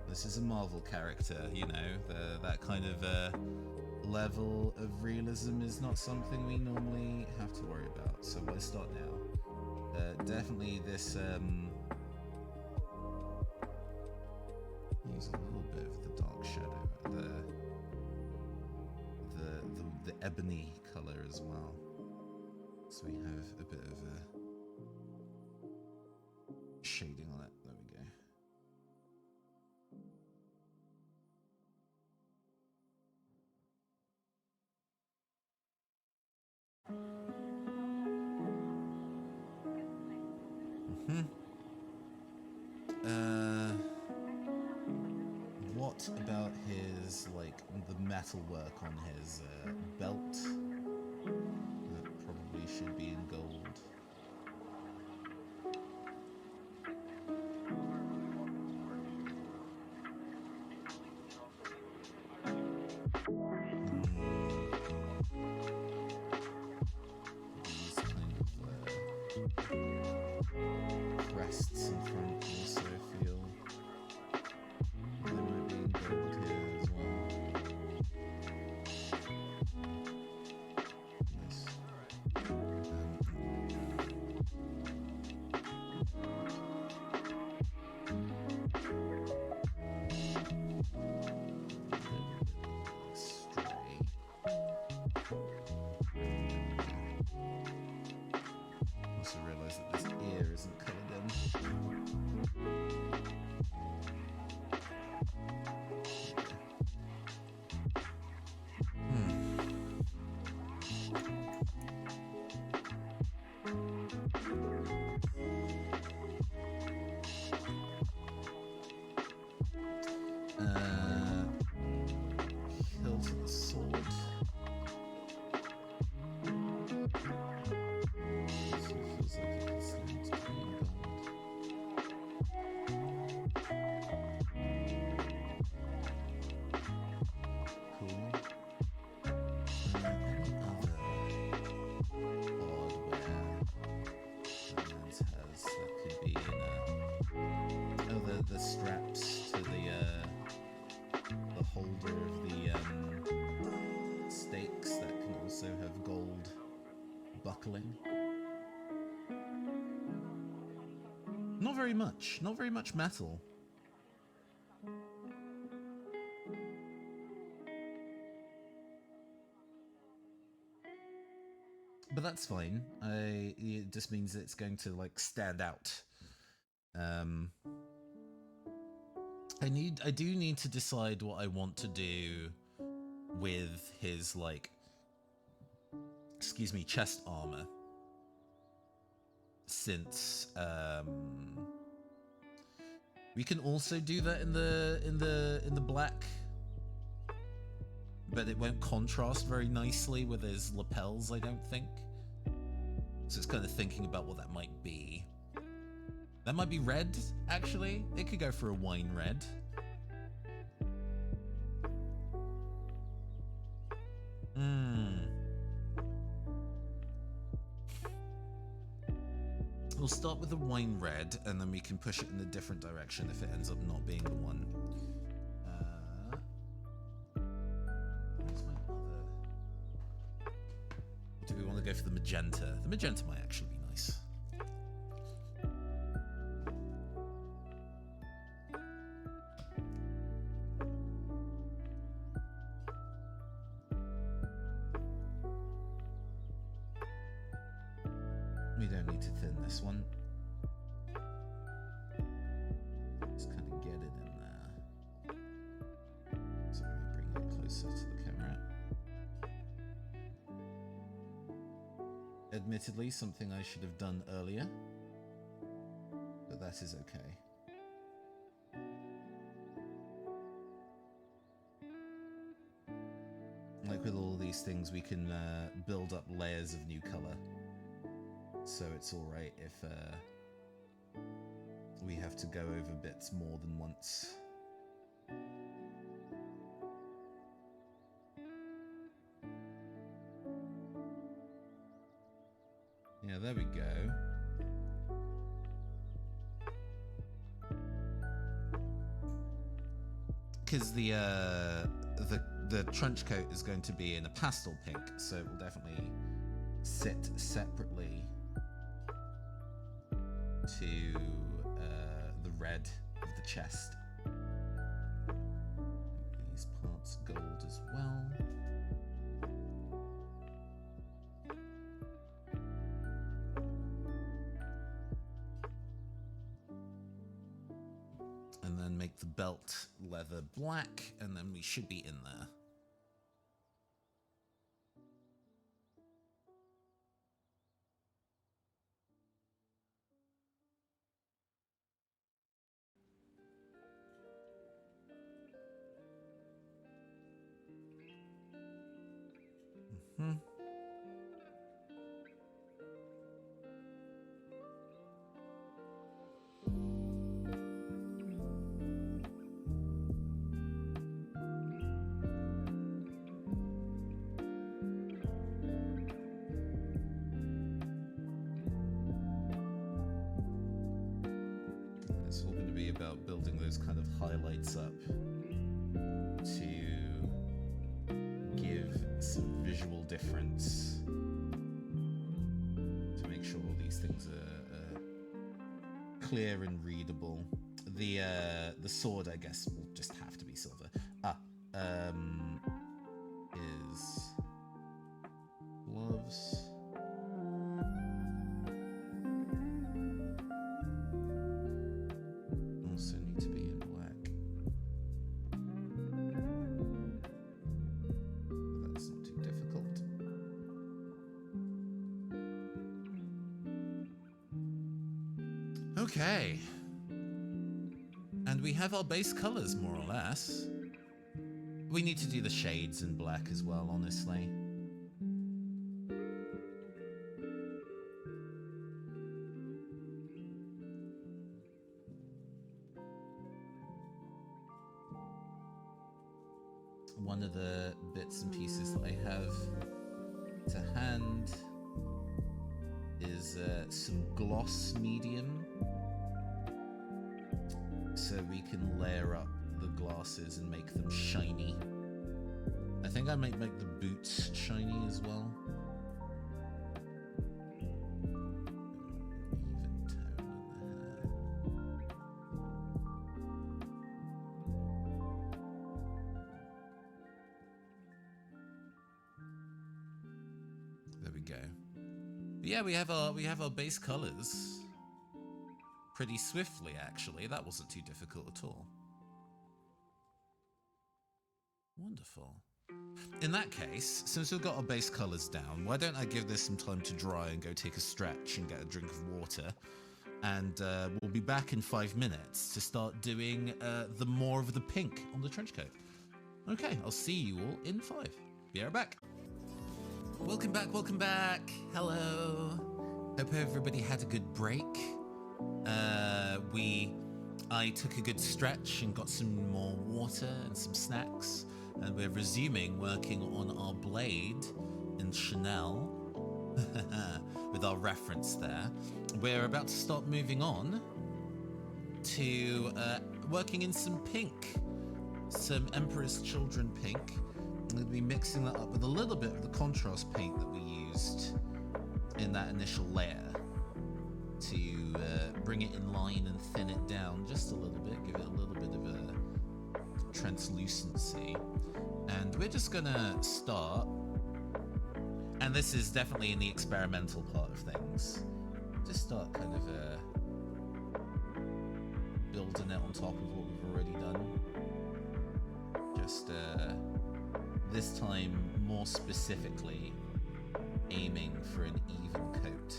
A: this is a Marvel character, you know. That kind of level of realism is not something we normally have to worry about. So we'll start now. Definitely this use a little bit of the dark shadow, the ebony color as well. So we have a bit of a shading on it. There we go. What about his, like, the metal work on his belt? That probably should be in gold. These kind of crests in front also feel they might be in gold here as well. Nice. Stray. Also realize that this ear isn't coloured in. Hilt of the sword. So it feels like it can stand to be in gold. Cool. Any other hardware that Lance has that could be in a... Oh, the straps to the holder of the stakes that can also have gold buckling. Not very much. Not very much metal. But that's fine. It just means it's going to, like, stand out. I do need to decide what I want to do with his, like, excuse me, chest armor. Since we can also do that in the black, but it won't contrast very nicely with his lapels, I don't think. So it's kind of thinking about what that might be. That might be red, actually. It could go for a wine red. We'll start with the wine red, and then we can push it in a different direction if it ends up not being the one. Where's my other... Do we want to go for the magenta? The magenta might actually be nice. We don't need to thin this one. Just kind of get it in there. So we bring admittedly something I should have done earlier, but that is okay. Like with all these things, we can build up layers of new color, so it's alright if we have to go over bits more than once. Yeah, there we go. Because the trench coat is going to be in a pastel pink, so it will definitely sit separately to the red of the chest. These parts gold as well. And then make the belt leather black, and then we should be in there. It's all going to be about building those kind of highlights up to give some visual difference, to make sure all these things are clear and readable. The sword, I guess, will just have to be silver. Is gloves. Also need to be in black. But that's not too difficult. Okay. And we have our base colors, more or less. We need to do the shades in black as well, honestly. One of the bits and pieces that I have to hand is some gloss medium, so we can layer up the glasses and make them shiny. I think I might make the boots shiny as well. Even tone in the hair. There we go. But yeah, we have our base colors. Pretty swiftly, actually. That wasn't too difficult at all. Wonderful. In that case, since we've got our base colors down, why don't I give this some time to dry and go take a stretch and get a drink of water, and we'll be back in 5 minutes to start doing the more of the pink on the trench coat. Okay, I'll see you all in 5. Be right back. Welcome back, welcome back. Hello. Hope everybody had a good break. I took a good stretch and got some more water and some snacks, and we're resuming working on our blade in Chanel with our reference there. We're about to start moving on to working in some pink, some Emperor's Children pink. I'm going to be mixing that up with a little bit of the contrast paint that we used in that initial layer to bring it in line and thin it down just a little bit, give it a little bit of a translucency. And we're just gonna start, and this is definitely in the experimental part of things, just start kind of building it on top of what we've already done. Just this time more specifically aiming for an even coat.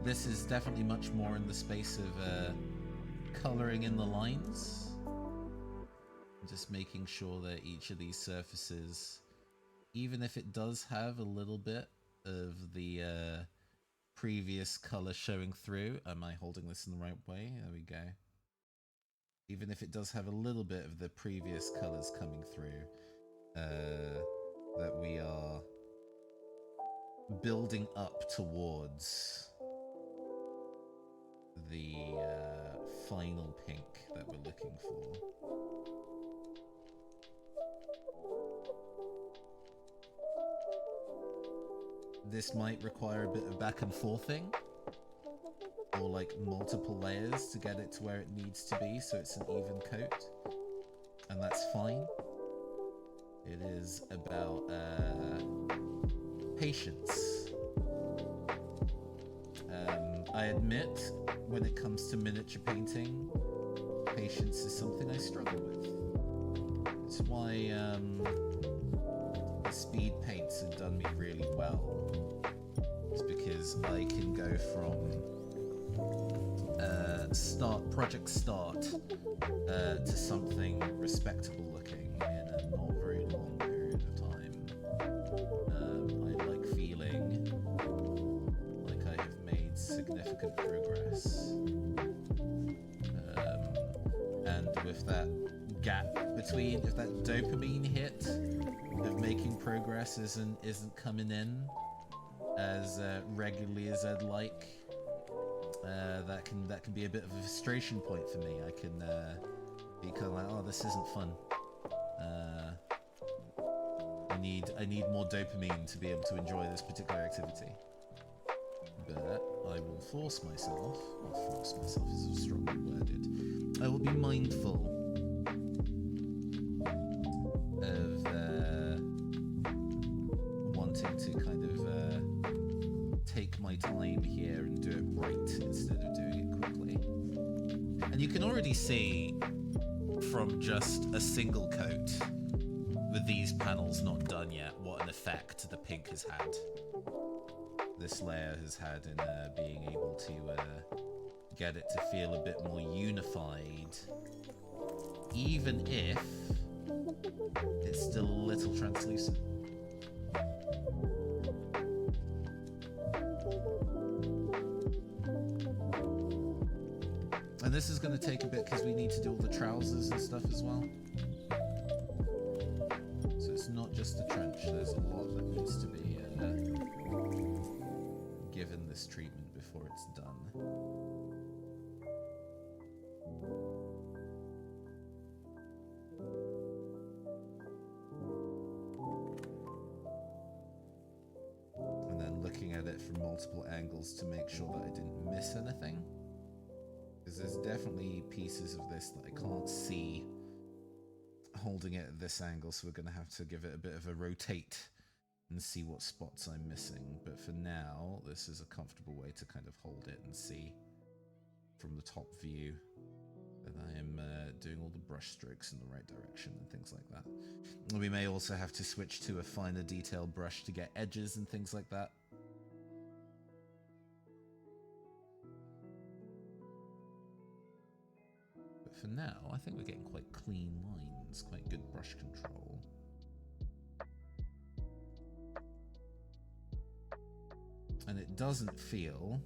A: This is definitely much more in the space of coloring in the lines. Just making sure that each of these surfaces, even if it does have a little bit of the previous color showing through, am I holding this in the right way? There we go. Even if it does have a little bit of the previous colors coming through, that we are building up towards the final pink that we're looking for. This might require a bit of back and forthing, or like multiple layers to get it to where it needs to be so it's an even coat, and that's fine. It is about patience. I admit, when it comes to miniature painting, patience is something I struggle with. It's why the speed paints have done me really well. It's because I can go from project start to something respectable looking in a not very long period of time. I like feeling like I have made significant progress. And with that gap between, if that dopamine hit of making progress isn't coming in as regularly as I'd like, that can be a bit of a frustration point for me. I can be kind of like, oh, this isn't fun. I need more dopamine to be able to enjoy this particular activity. But I will force myself. Well, force myself is strongly worded. I will be mindful of wanting to kind of take my time here and do it right instead of doing it quickly. And you can already see from just a single coat with these panels not done yet what an effect the pink has had. This layer has had in being able to get it to feel a bit more unified, even if it's still a little translucent. And this is going to take a bit because we need to do all the trousers and stuff as well. So it's not just the trench, there's a lot that needs to be given this treatment before it's done. And then looking at it from multiple angles to make sure that I didn't miss anything. Because there's definitely pieces of this that I can't see holding it at this angle, so we're going to have to give it a bit of a rotate and see what spots I'm missing. But for now, this is a comfortable way to kind of hold it and see from the top view that I am doing all the brush strokes in the right direction and things like that. We may also have to switch to a finer detail brush to get edges and things like that. But for now, I think we're getting quite clean lines, quite good brush control. And it doesn't feel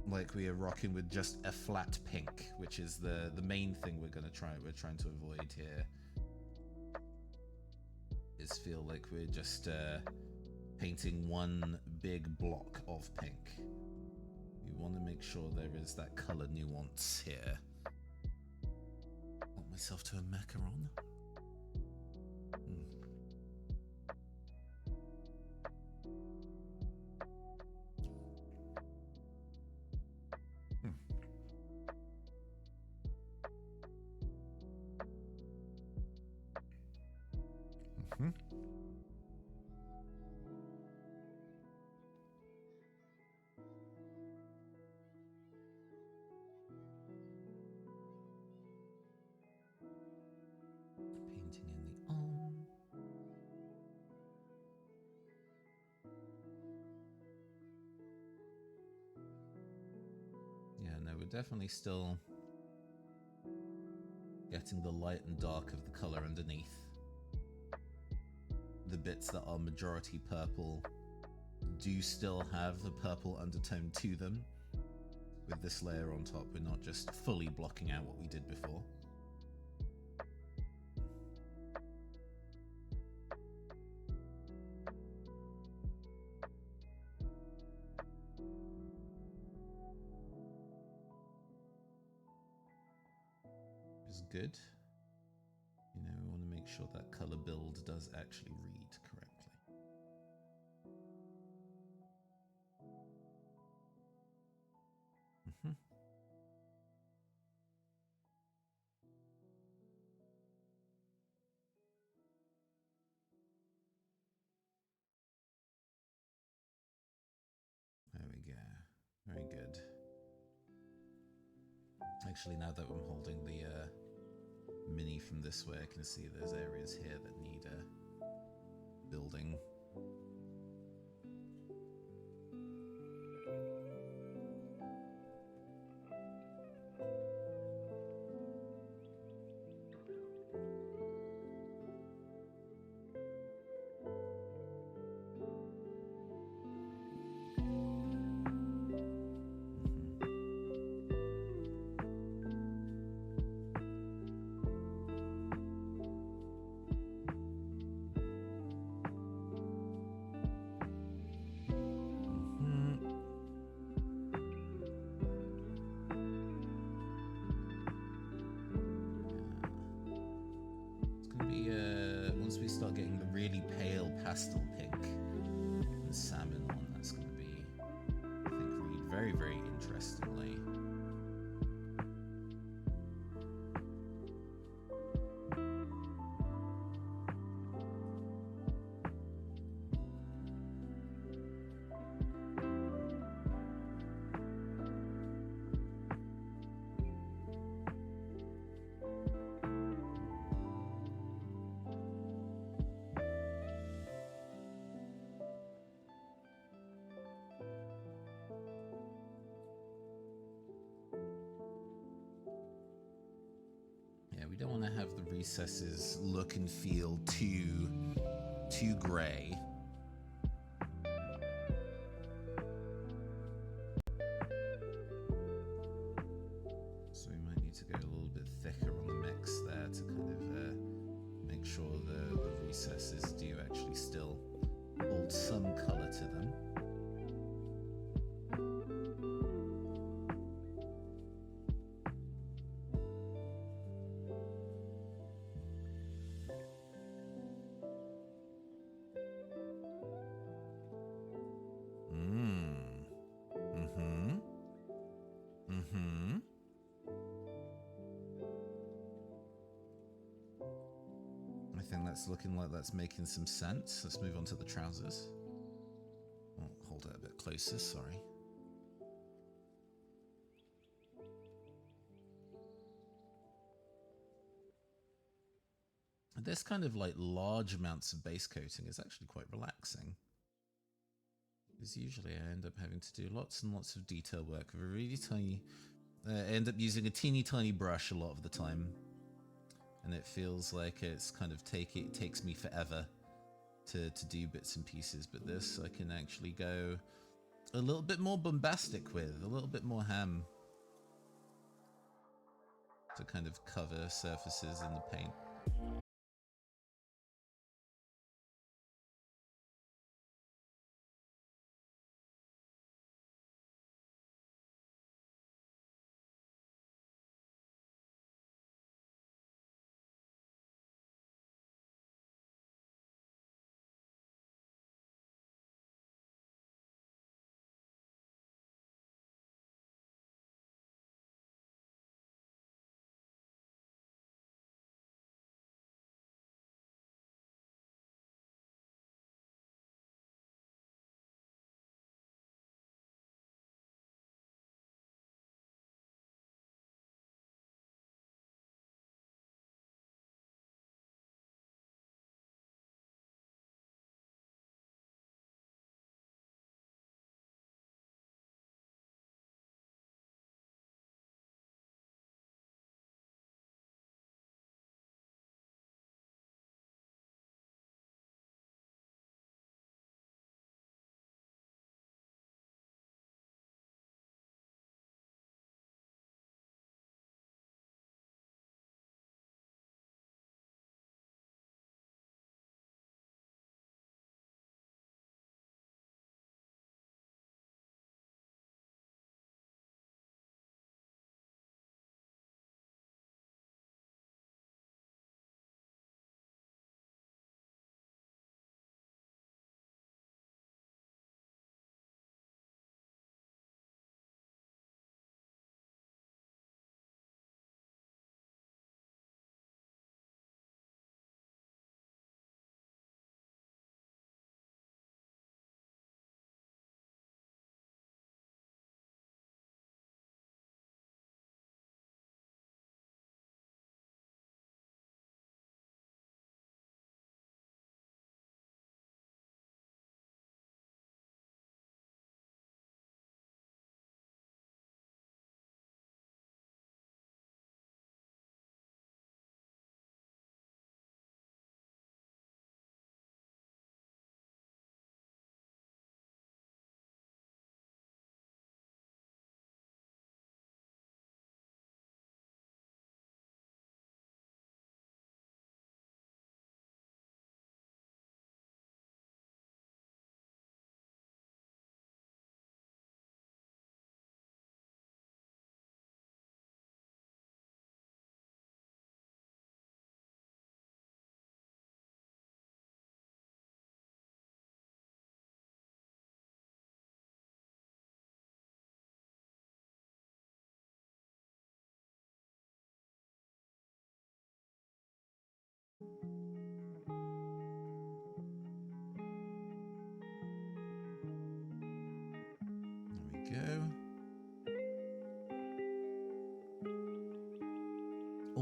A: like we are rocking with just a flat pink, which is the main thing we're trying to avoid here. Is feel like we're just painting one big block of pink. We want to make sure there is that color nuance here. Want myself to a macaron? we're definitely still getting the light and dark of the color underneath. The bits that are majority purple do still have the purple undertone to them. With this layer on top, we're not just fully blocking out what we did before. Is good. You know, we want to make sure that color build does actually read correctly. There we go. Very good. Actually, now that I'm holding the mini from this way, I can see there's areas here that need building. Once we start getting the really pale pastel pink and salmon on, that's going to be, I think, read very, very interestingly. We don't want to have the recesses look and feel too gray. So we might need to go a little bit thicker on the mix there to kind of make sure the recesses do actually still hold some color to them. I think that's looking like that's making some sense. Let's move on to the trousers. Oh, hold it a bit closer, sorry. This kind of like large amounts of base coating is actually quite relaxing. Because usually I end up having to do lots and lots of detail work with a really tiny... I end up using a teeny tiny brush a lot of the time. And it feels like it's kind of it takes me forever to do bits and pieces. But this I can actually go a little bit more bombastic with, a little bit more ham. To kind of cover surfaces in the paint.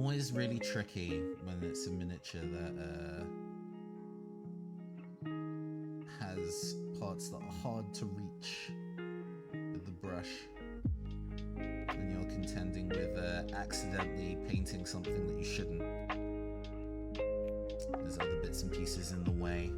A: always really tricky when it's a miniature that has parts that are hard to reach with the brush when you're contending with accidentally painting something that you shouldn't. There's other bits and pieces in the way.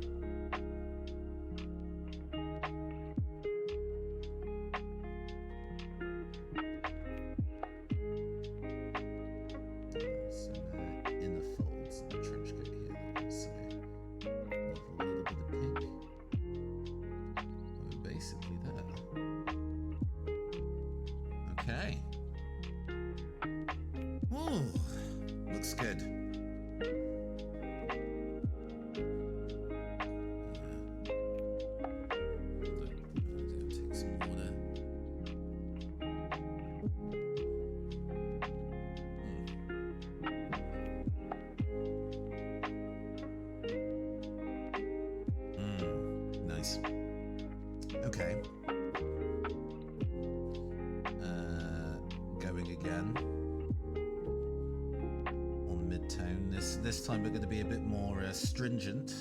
A: This time we're going to be a bit more stringent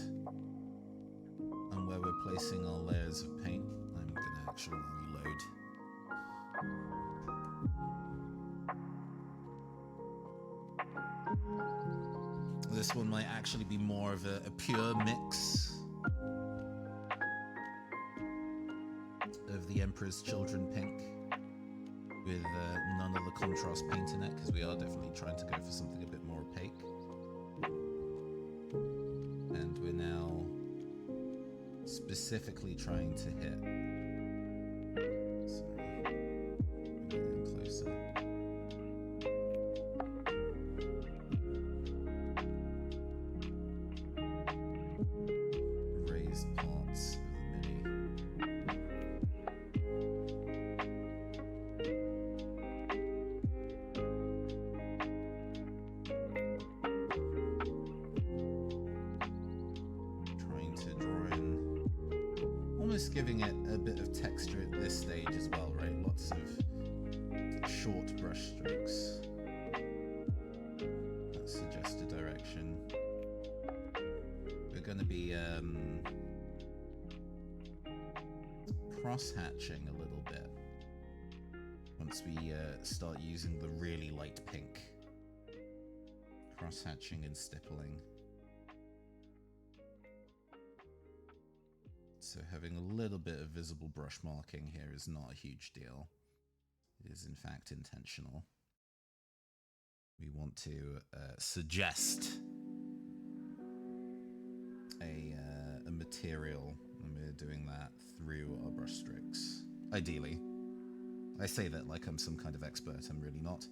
A: on where we're placing our layers of paint. I'm going to actually reload. This one might actually be more of a pure mix of the Emperor's Children pink with none of the contrast paint in it, because we are definitely trying to go for something a bit more opaque. And we're now specifically trying to hit. So, getting closer. Raised parts of the mini. Giving it a bit of texture at this stage as well, right? Lots of short brush strokes that suggest a direction. We're going to be cross-hatching a little bit once we start using the really light pink. Cross-hatching and stippling. So having a little bit of visible brush marking here is not a huge deal. It is in fact intentional. We want to suggest a material, and we're doing that through our brush strokes. Ideally. I say that like I'm some kind of expert, I'm really not.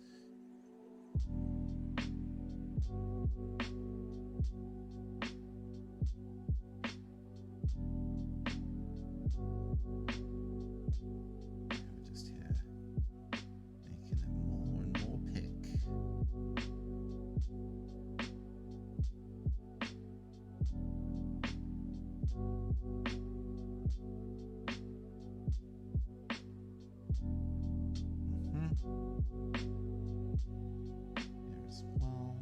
A: We're just here making it more and more pink. Here as well.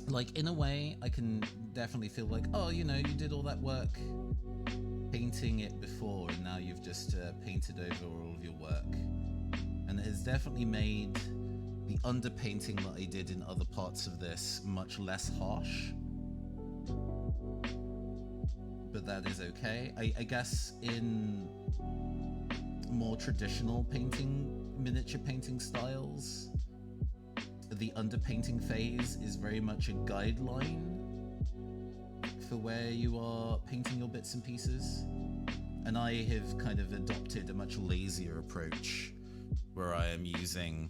A: Like, in a way, I can definitely feel like, oh, you know, you did all that work painting it before, and now you've just painted over all of your work. And it has definitely made the underpainting that I did in other parts of this much less harsh. But that is okay. I guess in more traditional miniature painting styles, the underpainting phase is very much a guideline for where you are painting your bits and pieces. And I have kind of adopted a much lazier approach where I am using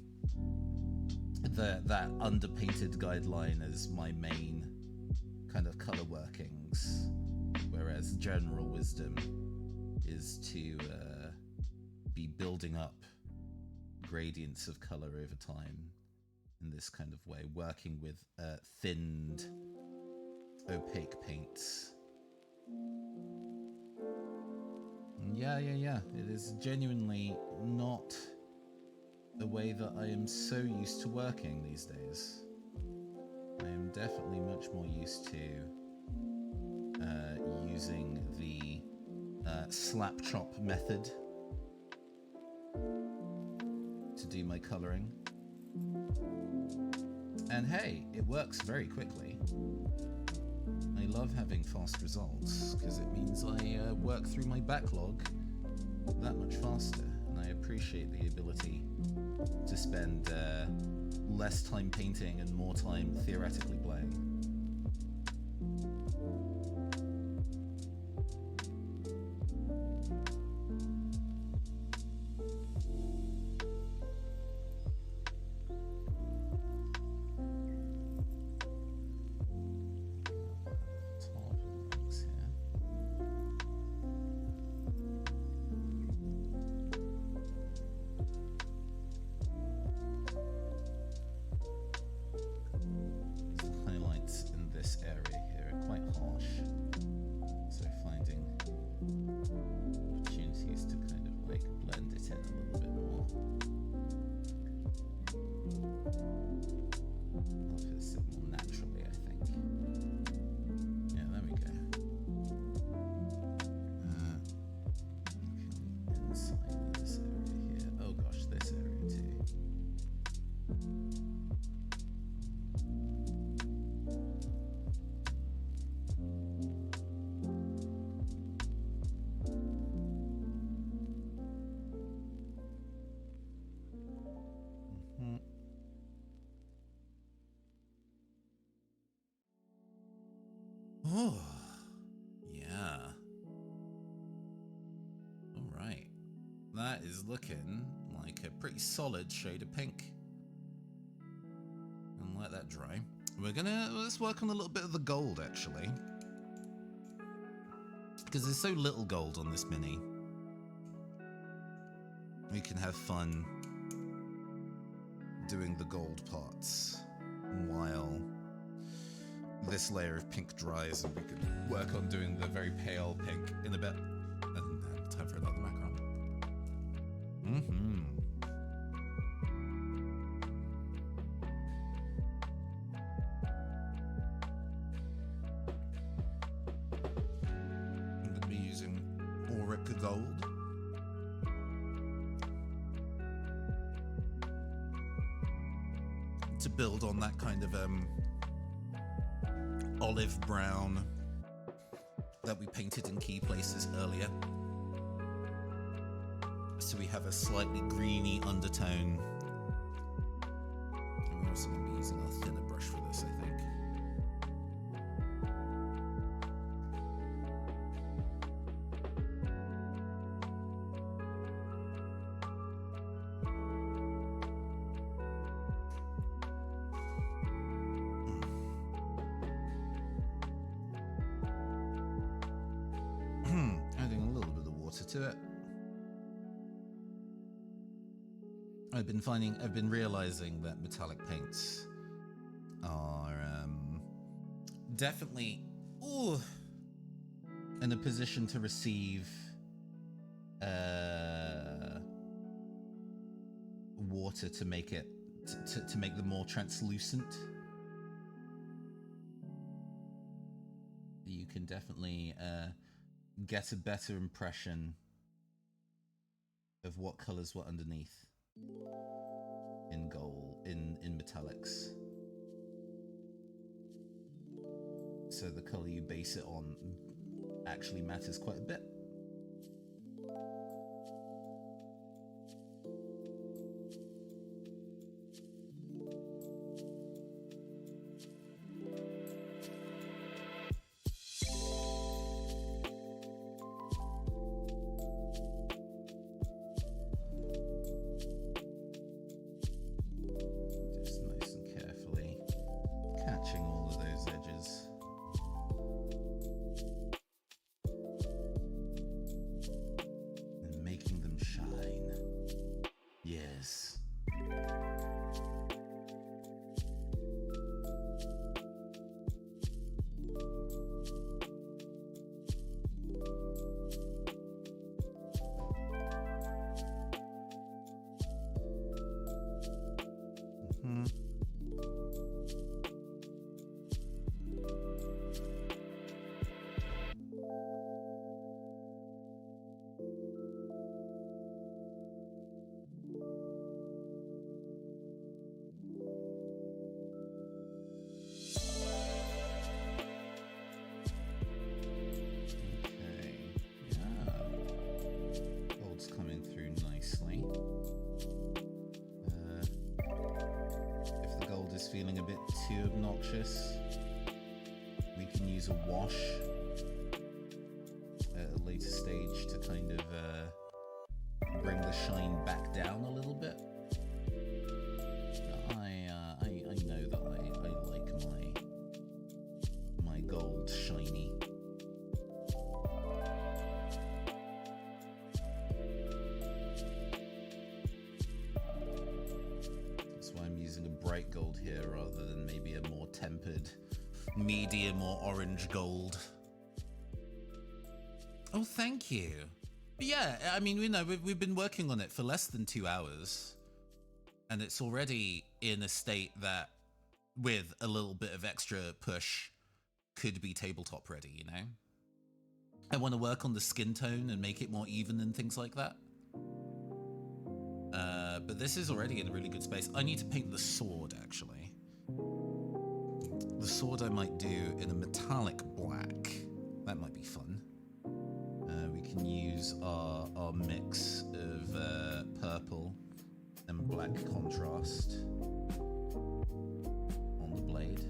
A: that underpainted guideline as my main kind of color workings, whereas general wisdom is to be building up gradients of color over time in this kind of way, working with thinned, opaque paints. Yeah. It is genuinely not the way that I am so used to working these days. I am definitely much more used to using the slap chop method to do my coloring. And hey, it works very quickly. I love having fast results because it means I work through my backlog that much faster, and I appreciate the ability to spend less time painting and more time theoretically playing. Oh, yeah. All right. That is looking like a pretty solid shade of pink. And let that dry. Let's work on a little bit of the gold, actually. Because there's so little gold on this mini. We can have fun doing the gold parts while this layer of pink dries, and we can work on doing the very pale pink in a bit. And time for another macaron. I'm going to be using Auric Gold. To build on that kind of olive brown that we painted in key places earlier. So we have a slightly greeny undertone. And we're also going to be using a thinner brush for this, I think. Adding a little bit of water to it. I've been realizing that metallic paints are definitely in a position to receive water to make it to make them more translucent. You can definitely get a better impression of what colors were underneath in gold, in metallics. So the color you base it on actually matters quite a bit. feeling a bit too obnoxious, we can use a wash at a later stage to kind of bring the shine back down a little bit. I know that I like my gold shiny. That's why I'm using a bright gold here rather than maybe a more tempered medium or orange gold. Oh, thank you. But yeah, I mean, you know, we've been working on it for less than 2 hours, and it's already in a state that, with a little bit of extra push, could be tabletop ready, you know? I want to work on the skin tone and make it more even and things like that. But this is already in a really good space. I need to paint the sword, actually. The sword I might do in a metallic black. That might be fun. We can use our mix of purple and black contrast on the blade.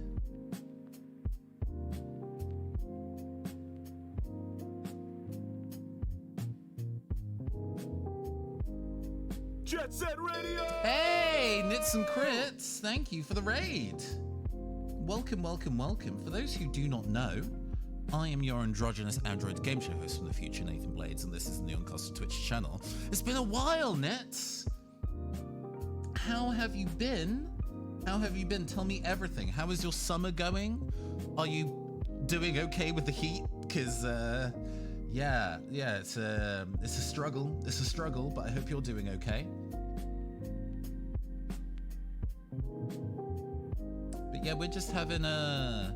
B: Jet Set Radio!
A: Hey, Nits and Crits, thank you for the raid. Welcome, welcome, welcome. For those who do not know, I am your androgynous android game show host from the future, Nathan Blades, and this is the Uncasted Twitch channel. It's been a while, Nets. How have you been? How have you been? Tell me everything. How is your summer going? Are you doing okay with the heat? Because, yeah, it's a struggle. It's a struggle, but I hope you're doing okay. But yeah, we're just having a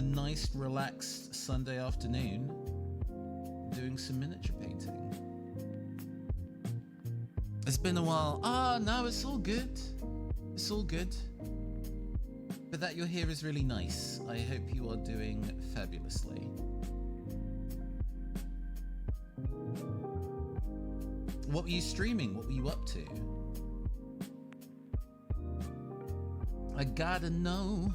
A: nice, relaxed Sunday afternoon doing some miniature painting. It's been a while. No, it's all good. It's all good. But that you're here is really nice. I hope you are doing fabulously. What were you streaming? What were you up to? I gotta know.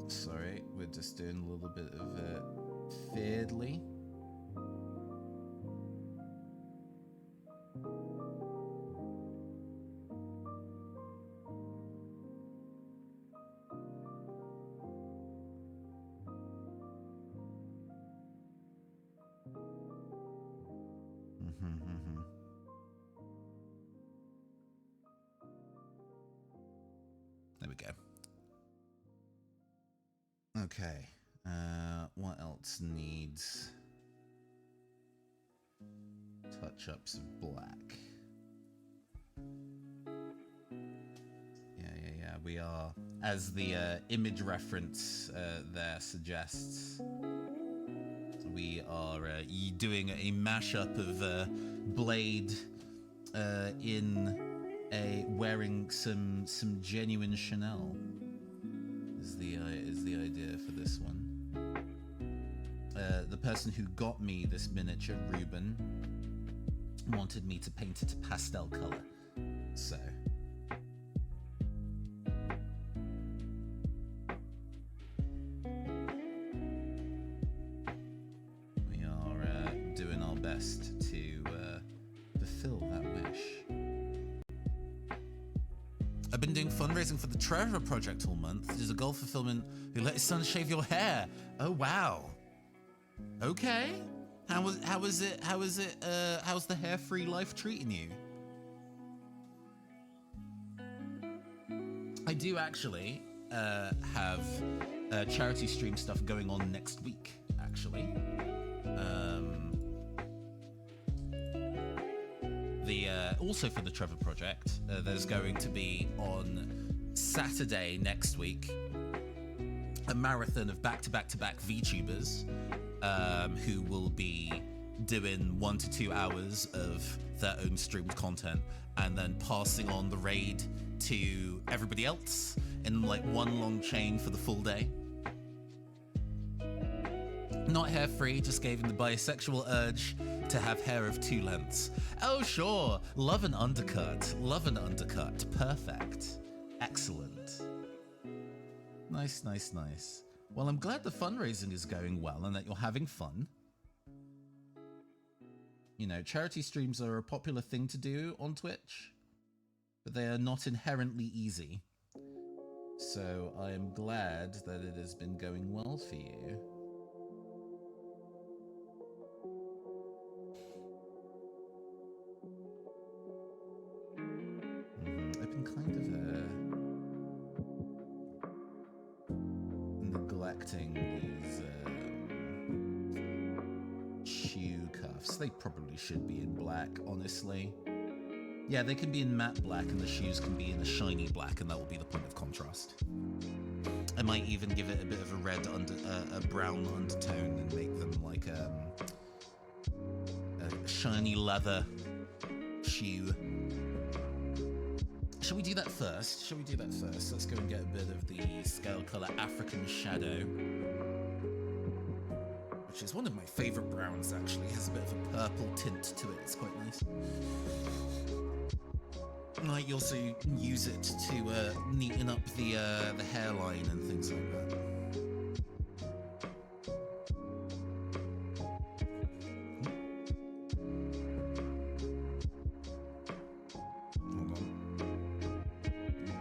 A: Sorry, we're just doing a little bit of fiddly. There we go. Okay, what else needs touch-ups of black? Yeah, we are, as the image reference there suggests, we are doing a mashup of Blade in wearing some genuine Chanel. Is the idea for this one. The person who got me this miniature, Ruben, wanted me to paint it a pastel color, so we are doing our best to fulfill that wish. I've been doing fundraising for the Trevor Project all month. There's a goal fulfillment who let his son shave your hair. Oh wow. Okay. How's the hair-free life treating you? I do actually have charity stream stuff going on next week, actually. Also for the Trevor Project, there's going to be on Saturday next week a marathon of back-to-back-to-back VTubers who will be doing 1 to 2 hours of their own streamed content and then passing on the raid to everybody else in like one long chain for the full day. Not hair free, just gave him the bisexual urge to have hair of two lengths. Oh, sure. Love an undercut. Love an undercut. Perfect. Excellent. Nice, nice, nice. Well, I'm glad the fundraising is going well and that you're having fun. You know, charity streams are a popular thing to do on Twitch, but they are not inherently easy. So I am glad that it has been going well for you. I've been kind of neglecting these shoe cuffs. They probably should be in black, honestly. Yeah, they can be in matte black and the shoes can be in a shiny black, and that will be the point of contrast. I might even give it a bit of a red a brown undertone and make them like a shiny leather shoe. Shall we do that first? Let's go and get a bit of the scale color African Shadow, which is one of my favorite browns, actually. It has a bit of a purple tint to it. It's quite nice. I might also use it to neaten up the hairline and things like that. Hold on.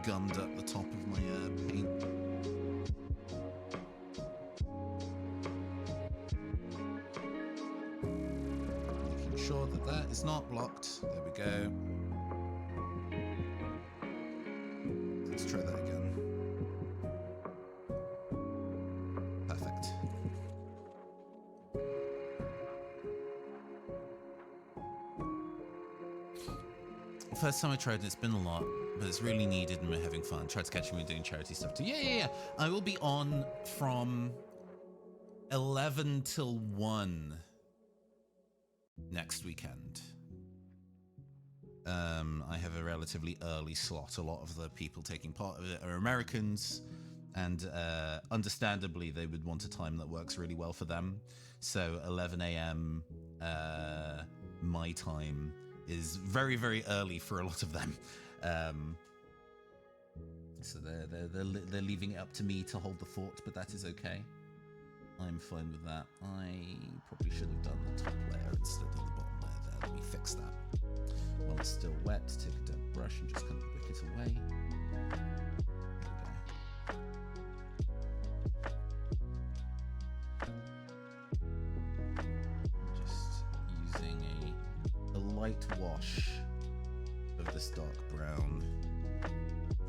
A: Gummed up the top of my paint. Making sure that that is not blocked. There we go. Let's try that again. Perfect. First time I tried it, it's been a lot, but it's really needed and we're having fun. Tried to catch me doing charity stuff too. Yeah. I will be on from 11 till 1 next weekend. I have a relatively early slot. A lot of the people taking part of it are Americans, and understandably they would want a time that works really well for them. So 11 a.m. My time is very, very early for a lot of them. So they're leaving it up to me to hold the fort, but that is okay. I'm fine with that. I probably should have done the top layer instead of the bottom layer there. Let me fix that. While it's still wet, take a damp brush and just kind of wick it away. Just using a light wash of this dark brown,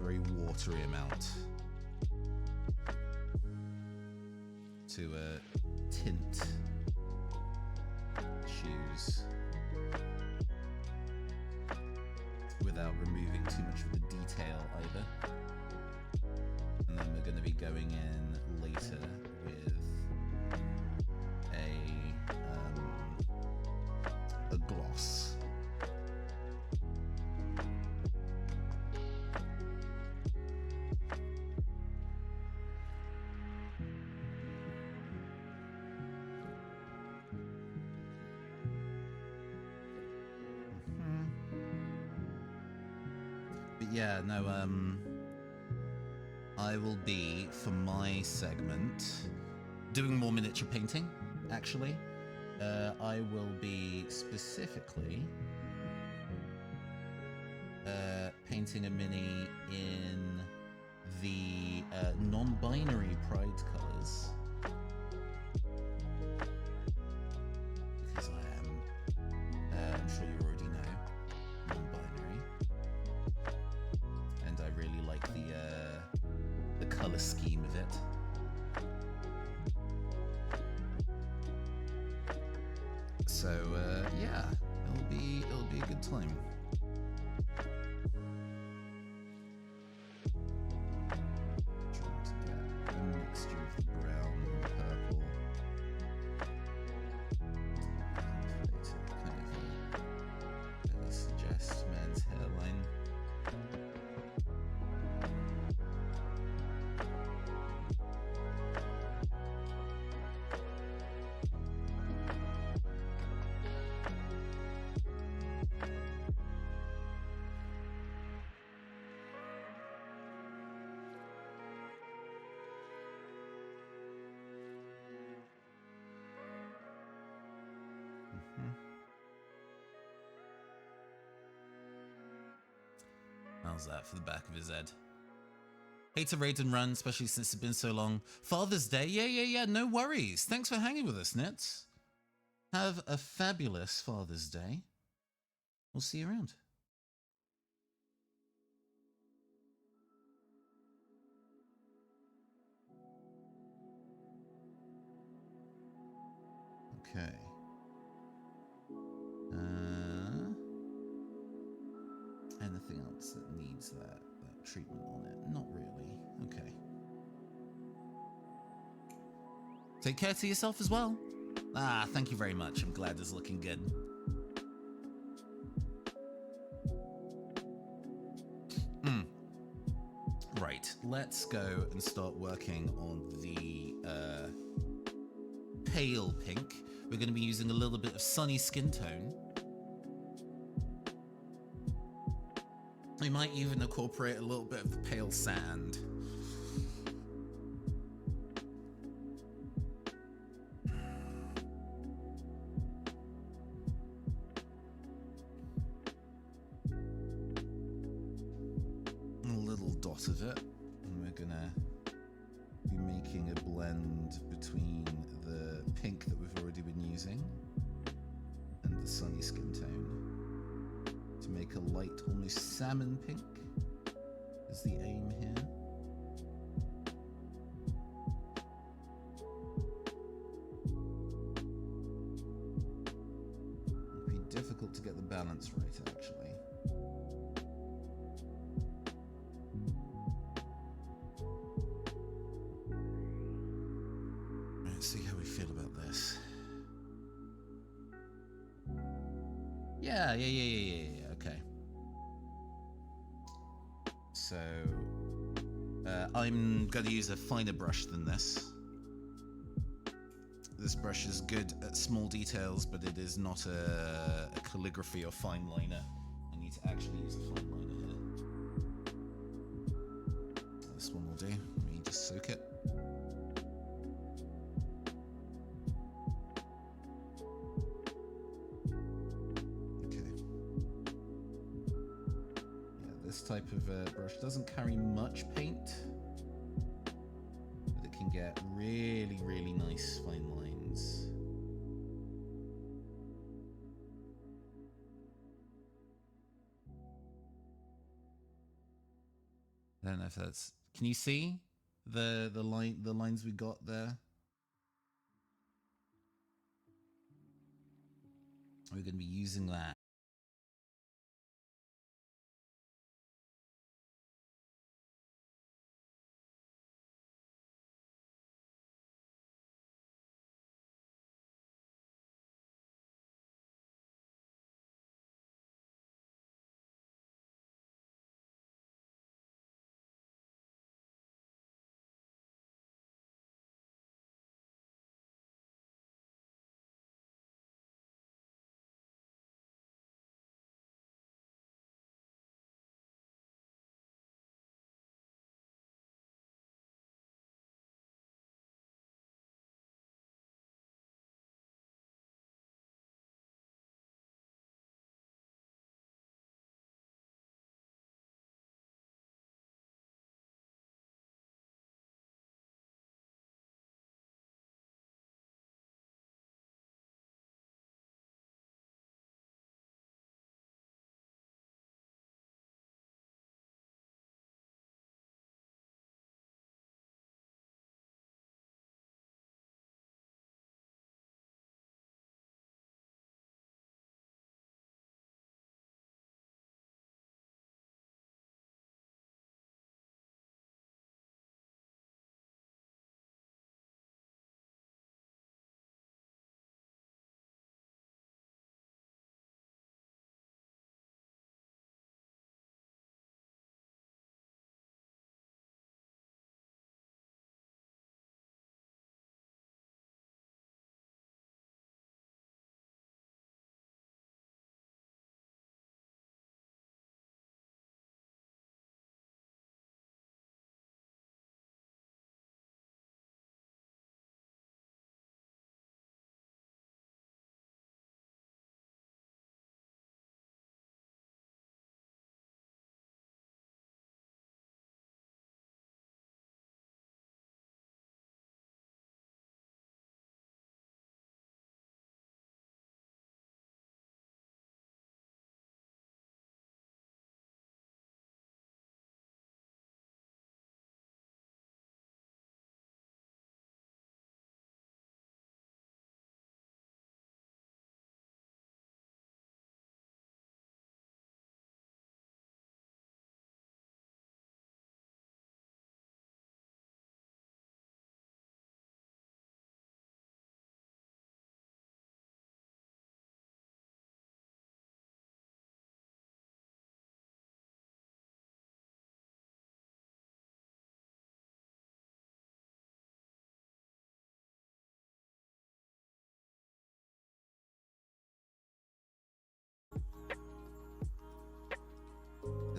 A: very watery amount to tint shoes without removing too much of the detail either. And then we're going to be going in later with a gloss. Yeah, no, I will be, for my segment, doing more miniature painting, actually. I will be specifically painting a mini in the non-binary pride colors. Because I am, I'm sure you already know, non-binary. And I really like the color scheme of it. So yeah, it'll be a good time. Trying to get a mixture of the brown and the purple. Hopefully to kind of really suggest man's hairline. How's that for the back of his head? Hate to raid and run, especially since it's been so long. Father's Day? Yeah, no worries. Thanks for hanging with us, Nits. Have a fabulous Father's Day. We'll see you around. Okay. Anything else that needs that treatment on it? Not really. Okay. Take care to yourself as well. Thank you very much. I'm glad it's looking good. Right, let's go and start working on the pale pink. We're going to be using a little bit of sunny skin tone. We might even incorporate a little bit of the pale sand. A little dot of it. And we're going to be making a blend between the pink that we've already been using and the sunny skin tone to make a light, almost salmon pink is the aim here. It'd be difficult to get the balance right, actually. Let's see how we feel about this. Yeah, okay. So, I'm going to use a finer brush than this. This brush is good at small details, but it is not a calligraphy or fine liner. I need to actually use a fine liner here. This one will do. Let me just soak it. Type of brush doesn't carry much paint, but it can get really nice fine lines. I don't know if that's, can you see the lines we got there? We're going to be using that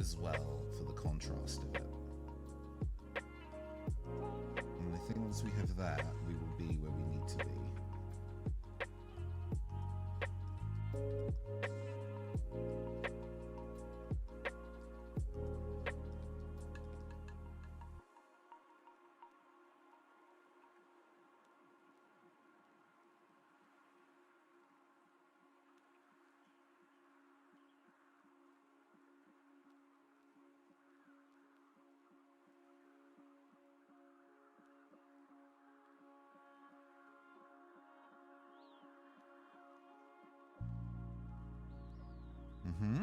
A: as well for the contrast of it. And I think once we have that, we will be where we need to be. Mm-hmm.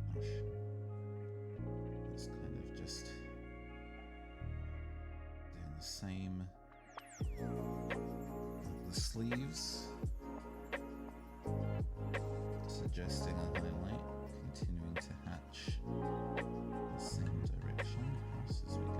A: Oh, gosh. It's kind of just doing the same with the sleeves. Suggesting a highlight, continuing to hatch in the same direction as we go.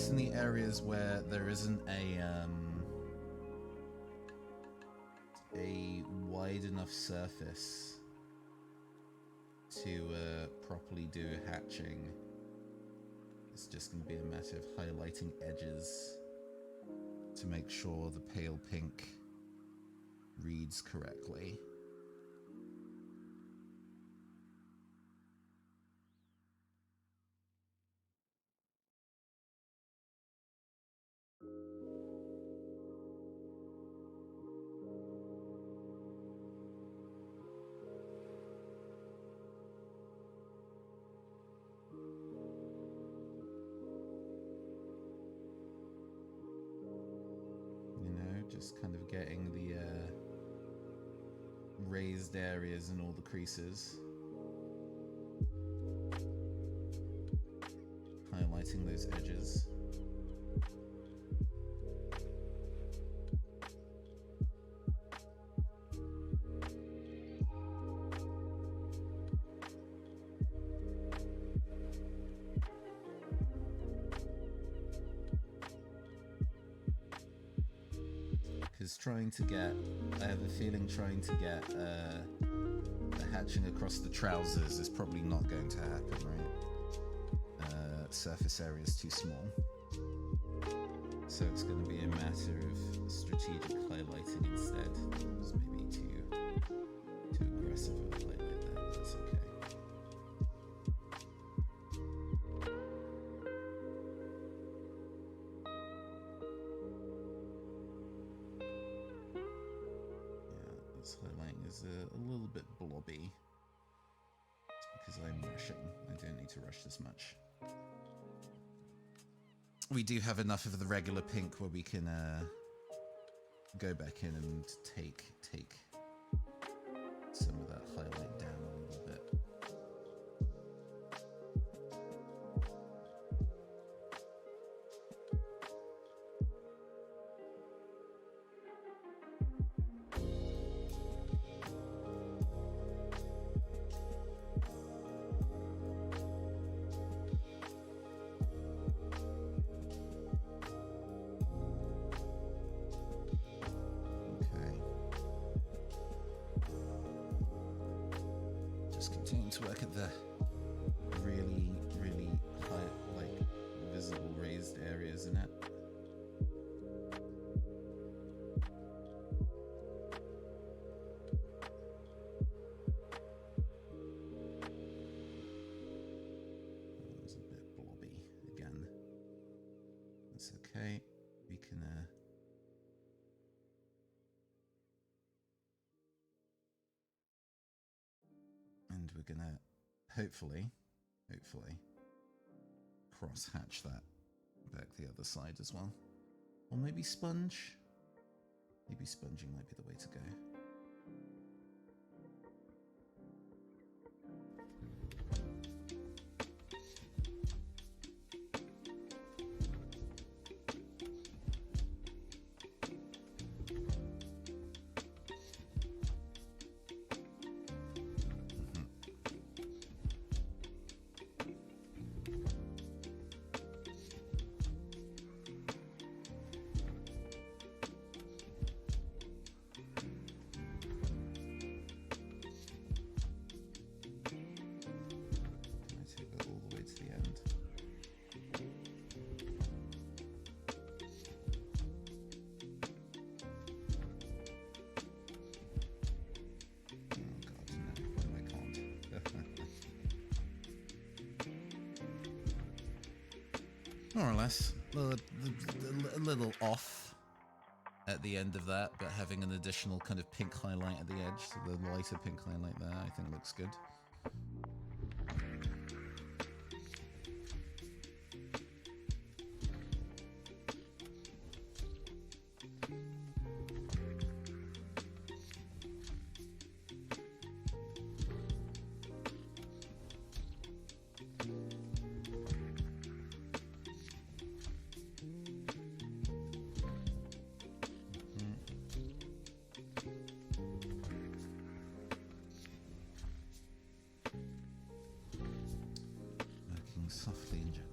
A: In the areas where there isn't a wide enough surface to properly do hatching, it's just going to be a matter of highlighting edges to make sure the pale pink reads correctly. Just kind of getting the raised areas in all the creases. Highlighting those edges. I have a feeling trying to get the hatching across the trousers is probably not going to happen, right? Surface area is too small. So it's going to be a matter of strategic highlighting instead. It was maybe too aggressive of a highlight there, but that's okay. Highlighting is a little bit blobby. It's because I'm rushing. I don't need to rush this much. We do have enough of the regular pink where we can go back in and take some of that highlight down a little bit. To work at the really high, like visible raised areas in it. That was a bit blobby again. That's okay. We can and we're gonna hopefully cross hatch that back the other side as well. Or maybe sponge? Maybe sponging might be the way to go. More or less. A little off at the end of that, but having an additional kind of pink highlight at the edge, so the lighter pink highlight there, I think looks good. Softly and gently.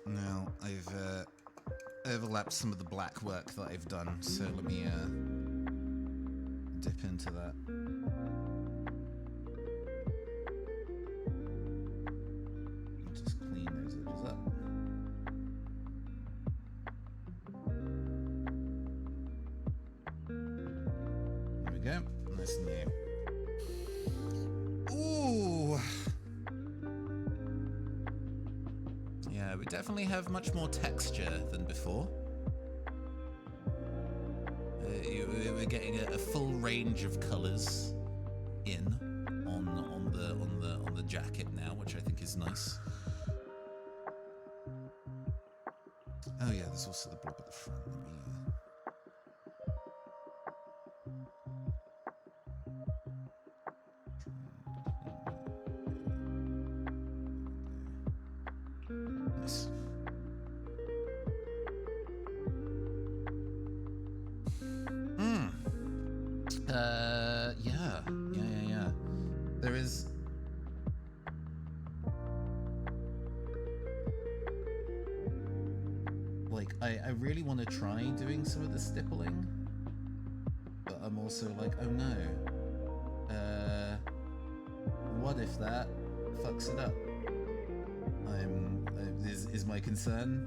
A: Now, I've overlapped some of the black work that I've done, so let me dip into that. Just clean those edges up. There we go. Nice and new. Ooh! Yeah, we definitely have much more texture than before. We're getting a full range of colours in on the jacket now, which I think is nice. Oh yeah, there's also the blob at the front. Nice. Yeah. There is. Like, I really want to try doing some of the stippling, but I'm also like, oh no. What if that fucks it up? Is my concern.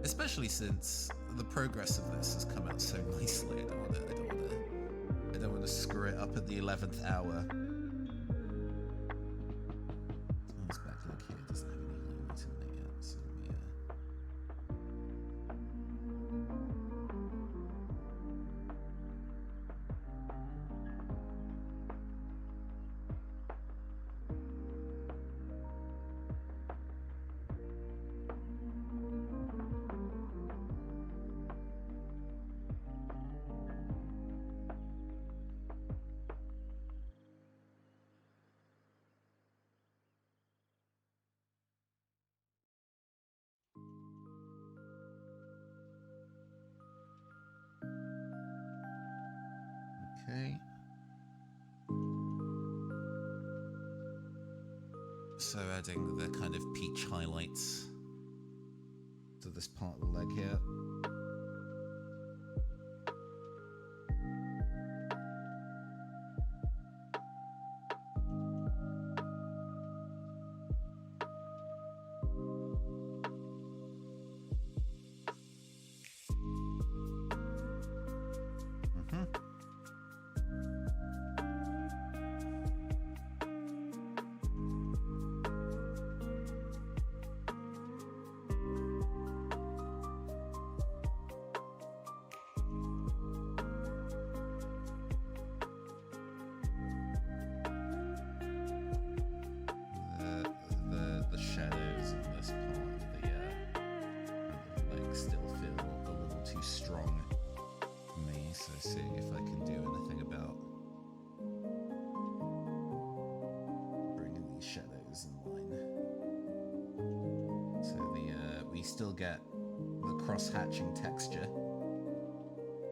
A: Especially since the progress of this has come out so nicely. I don't want to screw it up at the 11th hour. Oh, this back leg here doesn't have any highlight in it yet, so okay. So adding the kind of peach highlights to this part of the leg here. Still get the cross-hatching texture,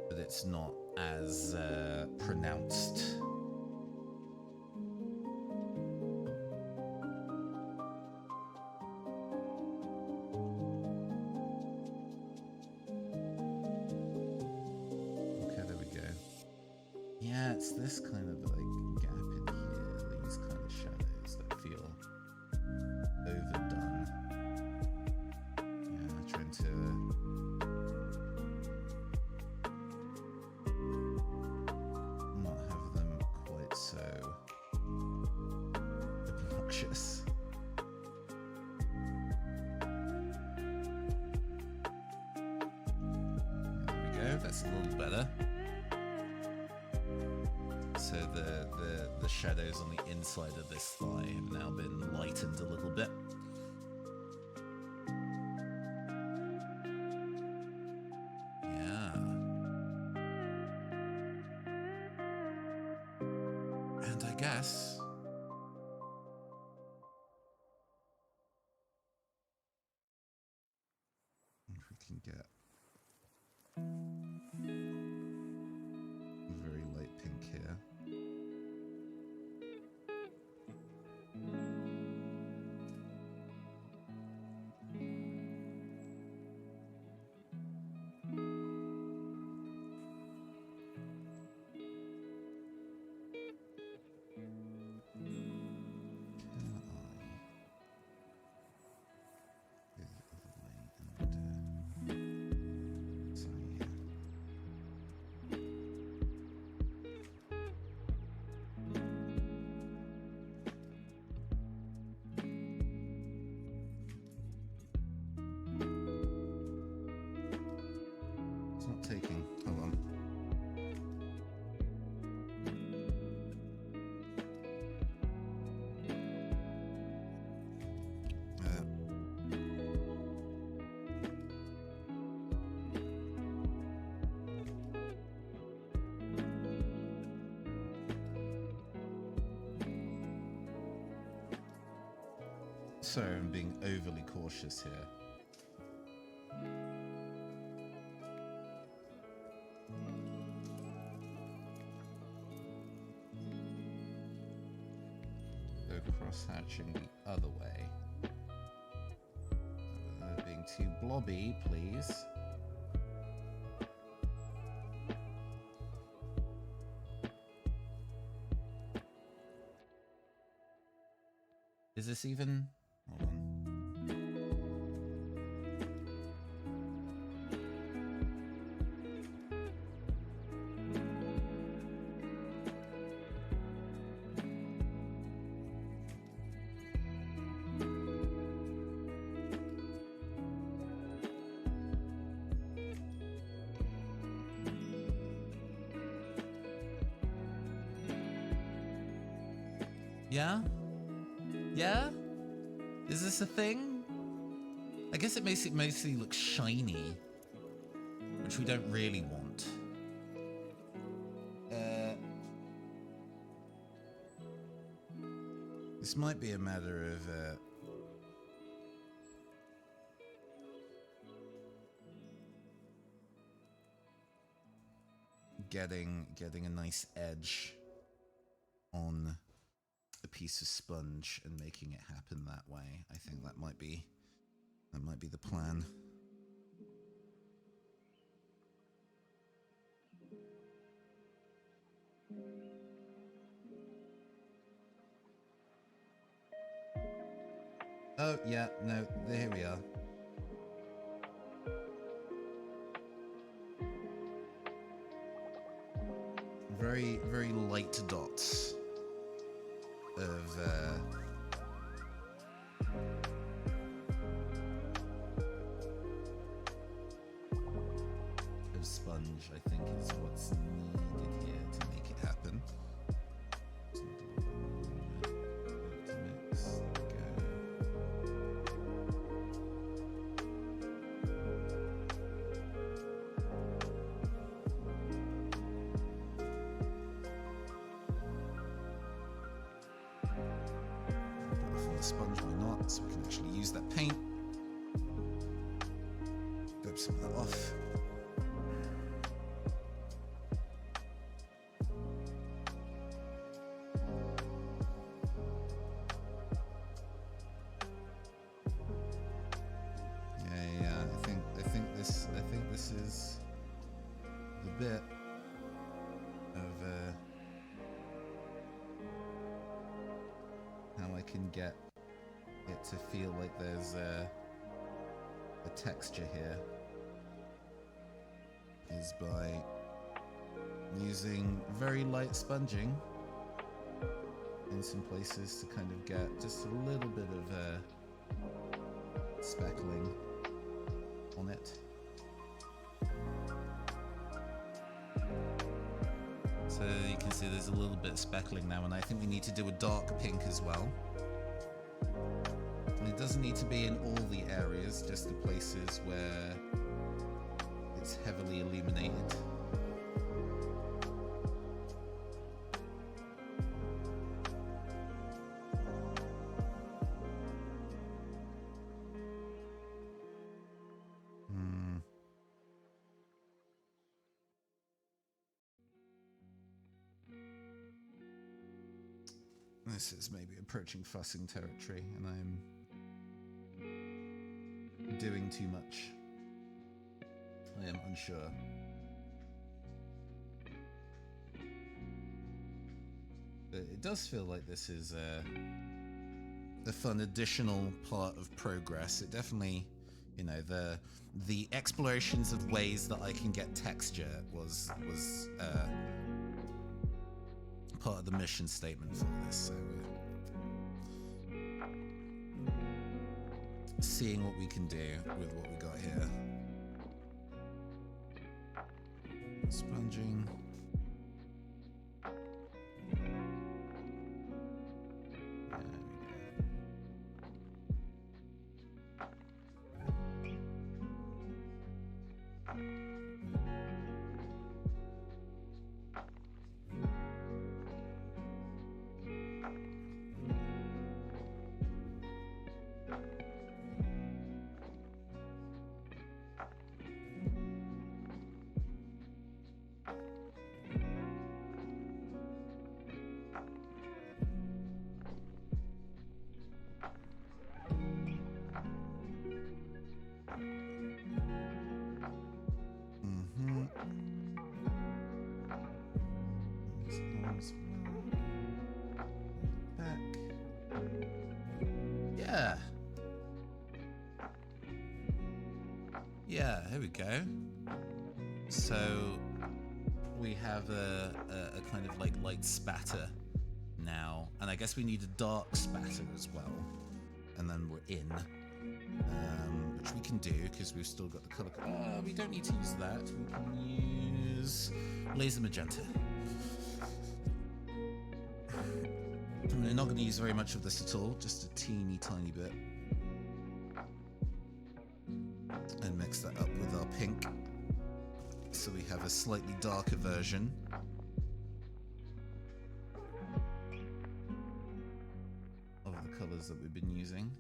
A: but it's not as pronounced. Okay, there we go. Yeah, it's this kind of like gap in here, these kind of shadows that feel overdone. To not have them quite so obnoxious. There we go, that's a little better. So the shadows on the inside of this thigh have now been lightened a little bit. Guess if we can get a very light pink here. Taking. Hold on. So I'm being overly cautious here. Cross-hatching the other way. Being too blobby, please. Is this even? Hold on. Yeah? Yeah? Is this a thing? I guess it makes it mostly look shiny, which we don't really want. This might be a matter of getting a nice edge on the piece of sponge and making it happen that way. I think that might be the plan. Oh yeah, no, here we are. Very, very light dots of sponge, I think, is what's needed here to make it happen. Mix, sponge, why not? So we can actually use that paint. Wipe some of that off. Yeah. I think this is the bit of how I can get it to feel like there's a texture here, is by using very light sponging in some places to kind of get just a little bit of speckling on it. So you can see there's a little bit of speckling now, and I think we need to do a dark pink as well. And it doesn't need to be in all the areas, just the places where it's heavily illuminated. This is maybe approaching fussing territory, and I'm doing too much. I am unsure. But it does feel like this is a fun additional part of progress. It definitely, you know, the explorations of ways that I can get texture was part of the mission statement for this. So we're seeing what we can do with what we got here. Sponging. Yeah, here we go. So we have a kind of like light spatter now, and I guess we need a dark spatter as well, and then we're in, which we can do because we've still got the color. We don't need to use that. We can use laser magenta. We're not going to use very much of this at all, just a teeny tiny bit. And mix that up with our pink, so we have a slightly darker version. Of the colors that we've been using.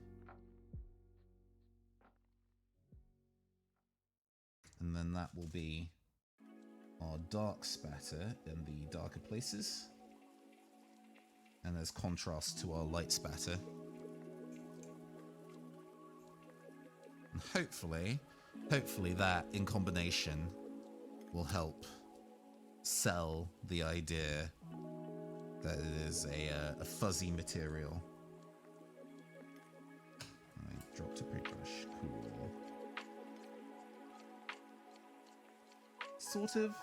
A: And then that will be our dark spatter in the darker places. and as contrast to our light spatter. And hopefully that in combination will help sell the idea that it is a fuzzy material. I dropped a paintbrush. Cool. Sort of.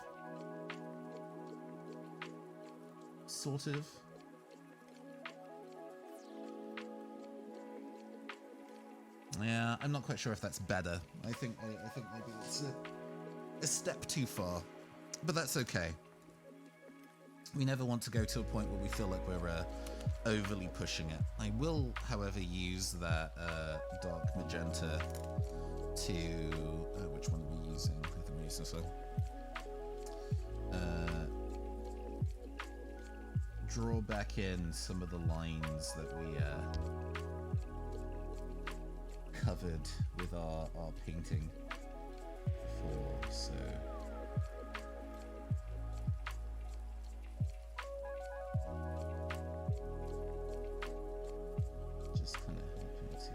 A: Yeah, I'm not quite sure if that's better. I think maybe it's a step too far, but that's okay. We never want to go to a point where we feel like we're overly pushing it. I will, however, use that dark magenta to... which one are we using? I think we're using this one. Draw back in some of the lines that we covered with our painting before, so... just kind of hoping to...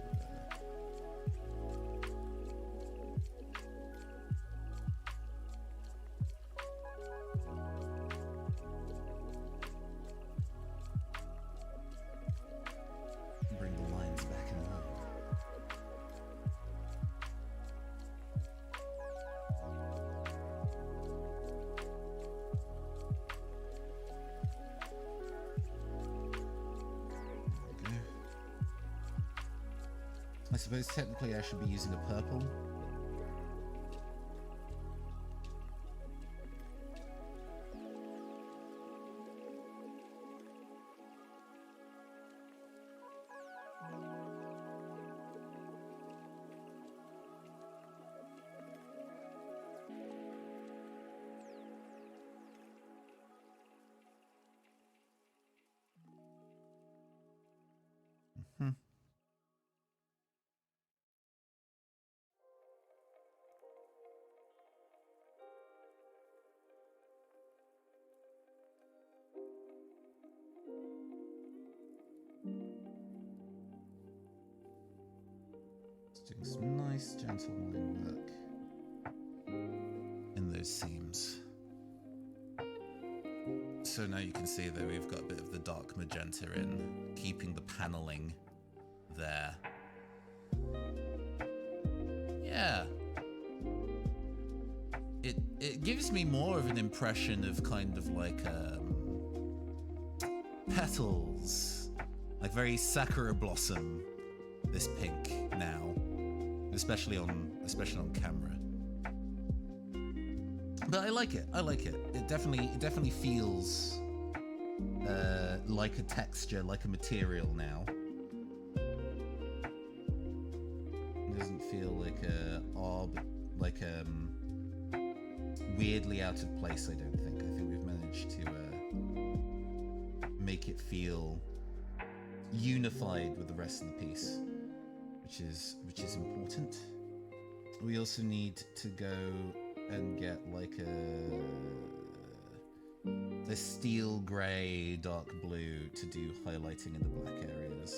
A: bring the lines back in line. I suppose technically I should be using a purple. Doing some nice gentle line work in those seams. So now you can see that we've got a bit of the dark magenta in, keeping the paneling there. Yeah. It gives me more of an impression of kind of like petals, like very sakura blossom, this pink now. Especially on camera, but I like it. It definitely feels like a texture, like a material now. It doesn't feel like weirdly out of place. I don't think. I think we've managed to make it feel unified with the rest of the piece. Which is important. We also need to go and get like a steel grey, dark blue to do highlighting in the black areas.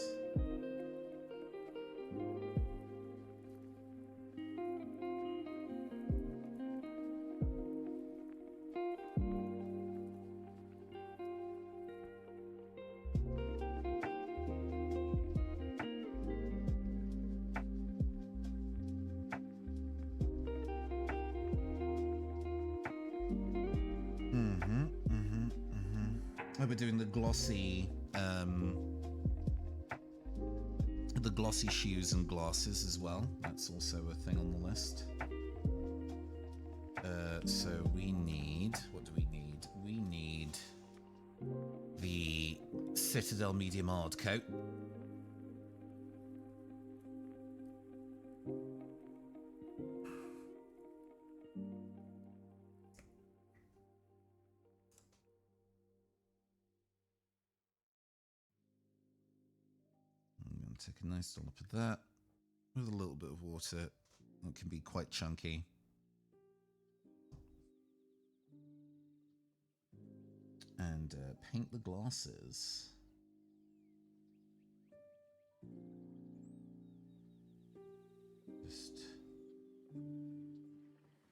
A: We're doing the glossy shoes and glasses as well. That's also a thing on the list. So we need, what do we need? We need the Citadel medium hard coat. Take a nice dollop of that with a little bit of water. It can be quite chunky. And paint the glasses. Just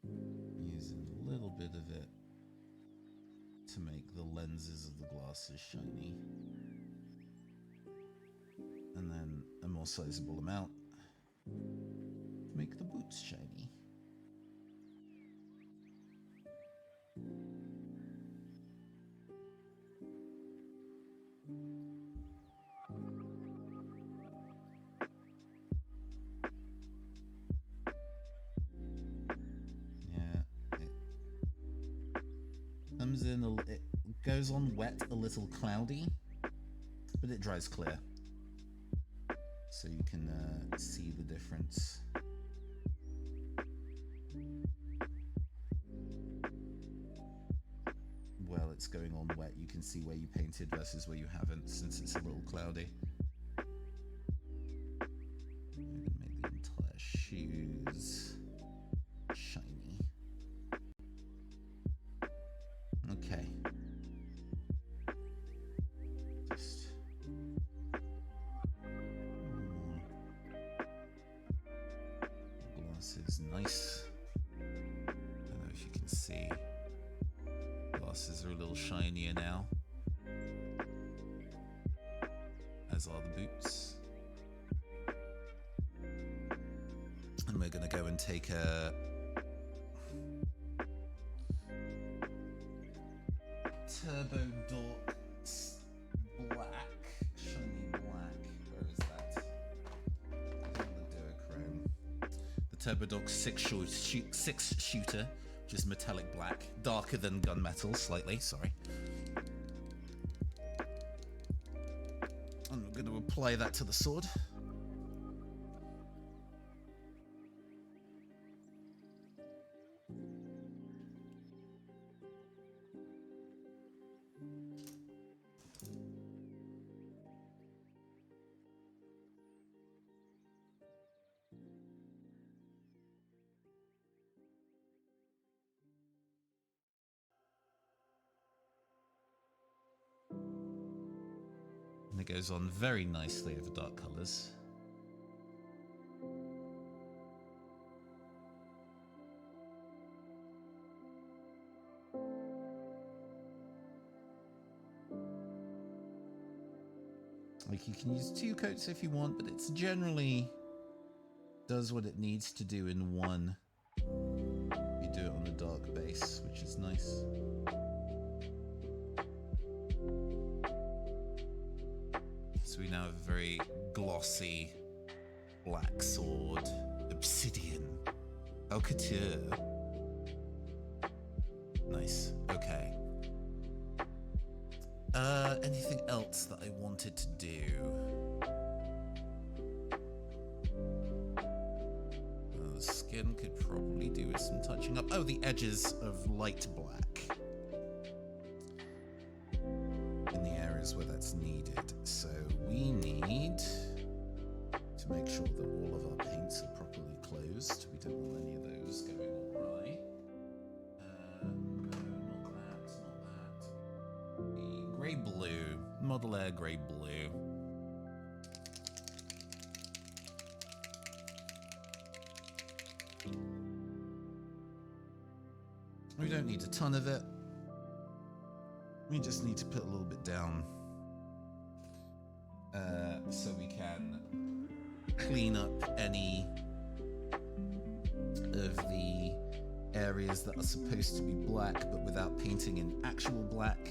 A: using a little bit of it to make the lenses of the glasses shiny. And then a more sizable amount to make the boots shiny. It goes on wet, a little cloudy, but it dries clear, so you can see the difference. While it's going on wet, you can see where you painted versus where you haven't, since it's a little cloudy. I'm going to make the entire shoes shiny. Okay. Just glasses, nice. I don't know if you can see. Glasses are a little shinier now, as are the boots. And we're going to go and take a Turbo Dork black, shiny black. Where is that? The duochrome. The Turbo Dork 6 shooter, which is metallic black, darker than gunmetal slightly. Sorry. I'm going to apply that to the sword. And it goes on very nicely over dark colours. Like, you can use 2 coats if you want, but it's generally does what it needs to do in one. You do it on a dark base, which is nice. So we now have a very glossy black sword, obsidian, Couture. Nice. Okay. Anything else that I wanted to do? The skin could probably do with some touching up. Oh, the edges of light black in the areas where that's needed. So we need to make sure that all of our paints are properly closed. We don't want any of those going awry. No, not that. The grey blue, Model Air grey blue. We don't need a ton of it. We just need to put a little bit down so we can clean up any of the areas that are supposed to be black but without painting in actual black.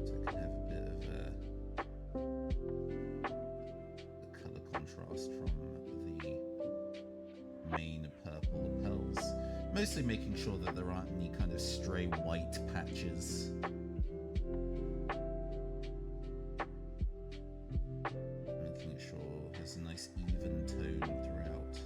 A: So I can have a bit of the colour contrast from the main purple lapels. Mostly making sure that there aren't any kind of stray white patches. Making sure there's a nice even tone throughout.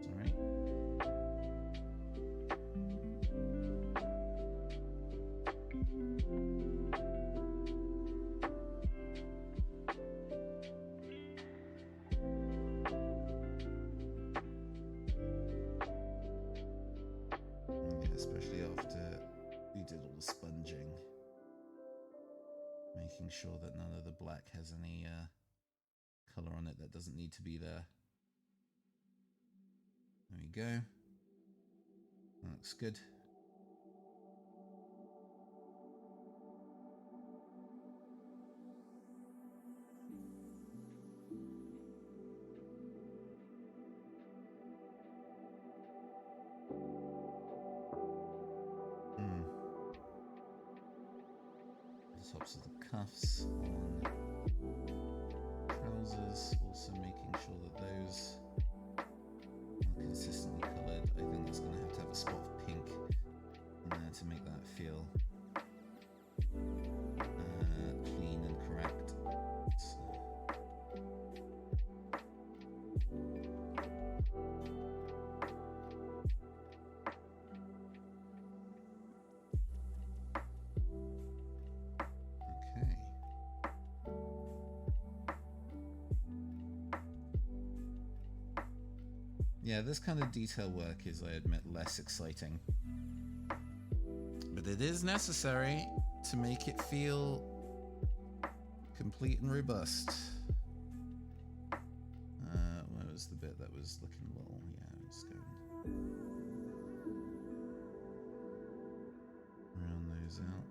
A: Alright. especially after we did all the sponging. Making sure that none of the black has any color on it that doesn't need to be there. There we go. That looks good. The tops of the cuffs on trousers, also making sure that those are consistently coloured. I think that's going to have a spot of pink in there to make that feel clean and correct. So. Okay. Yeah, this kind of detail work is, I admit, less exciting. But it is necessary to make it feel complete and robust. Where was the bit that was looking a little... Yeah, let's go round those out.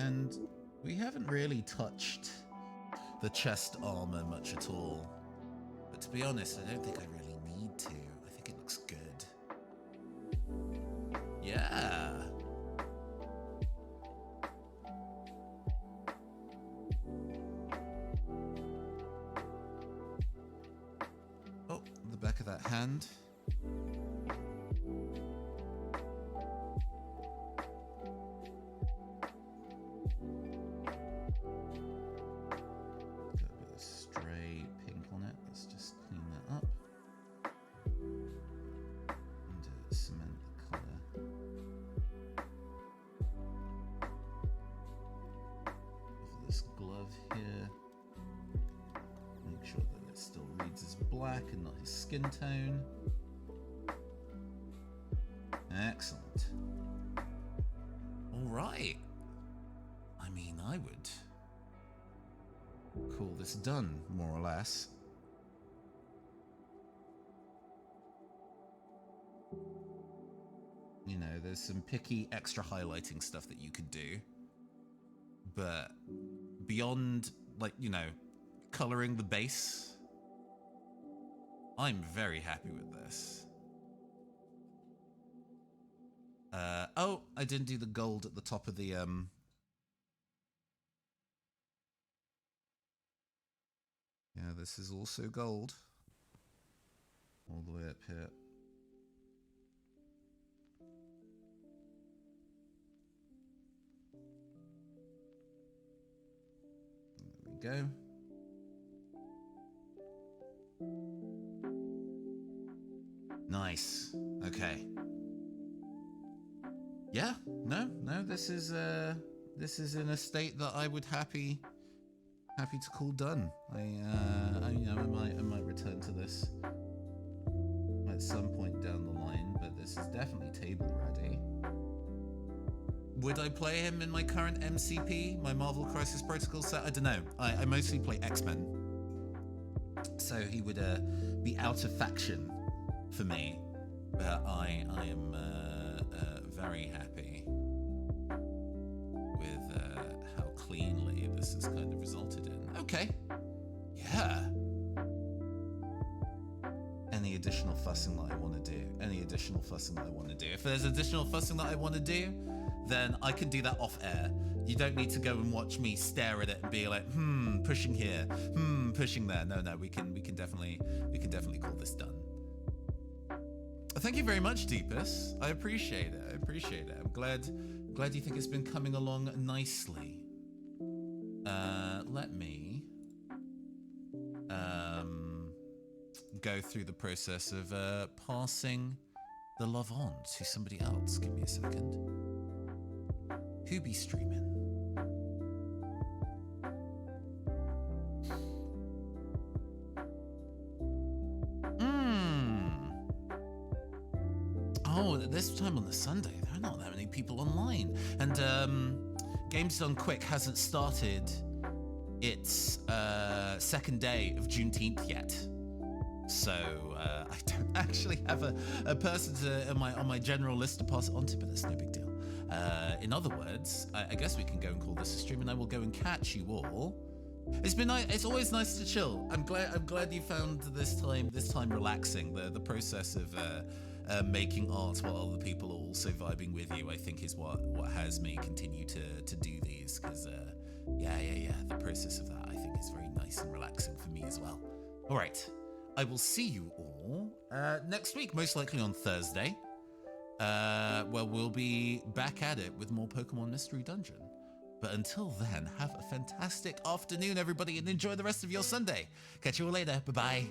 A: And we haven't really touched the chest armor much at all. But to be honest, I don't think I really need to. I think it looks good. Yeah. Oh, the back of that hand. Skin tone. Excellent. All right. I mean, I would call this done, more or less. You know, there's some picky extra highlighting stuff that you could do. But beyond, like, you know, coloring the base, I'm very happy with this. Oh, I didn't do the gold at the top of the, Yeah, this is also gold. All the way up here. There we go. Nice. Okay. Yeah. No. This is in a state that I would happy to call done. I might return to this at some point down the line, but this is definitely table ready. Would I play him in my current MCP, my Marvel Crisis Protocol set? I don't know. I mostly play X-Men, so he would be out of faction for me, but I am very happy with how cleanly this has kind of resulted in. Okay, yeah. Any additional fussing that I want to do? Any additional fussing that I want to do? If there's additional fussing that I want to do, then I can do that off air. You don't need to go and watch me stare at it and be like, pushing here, pushing there. No, we can definitely call this done. Thank you very much, Deepus. I appreciate it. I'm glad you think it's been coming along nicely. Let me go through the process of passing the love on to somebody else. Give me a second. Who be streaming? Sunday. There are not that many people online. And Games Done Quick hasn't started its second day of Juneteenth yet. So I don't actually have a person on my general list to pass it on to, but that's no big deal. In other words, I guess we can go and call this a stream, and I will go and catch you all. It's been nice. It's always nice to chill. I'm glad you found this time relaxing. The process of making art while other people are also vibing with you, I think, is what has me continue to do these. Because yeah, the process of that, I think, is very nice and relaxing for me as well. All right, I will see you all next week, most likely on Thursday. Well, we'll be back at it with more Pokemon Mystery Dungeon. But until then, have a fantastic afternoon, everybody, and enjoy the rest of your Sunday. Catch you all later. Bye-bye.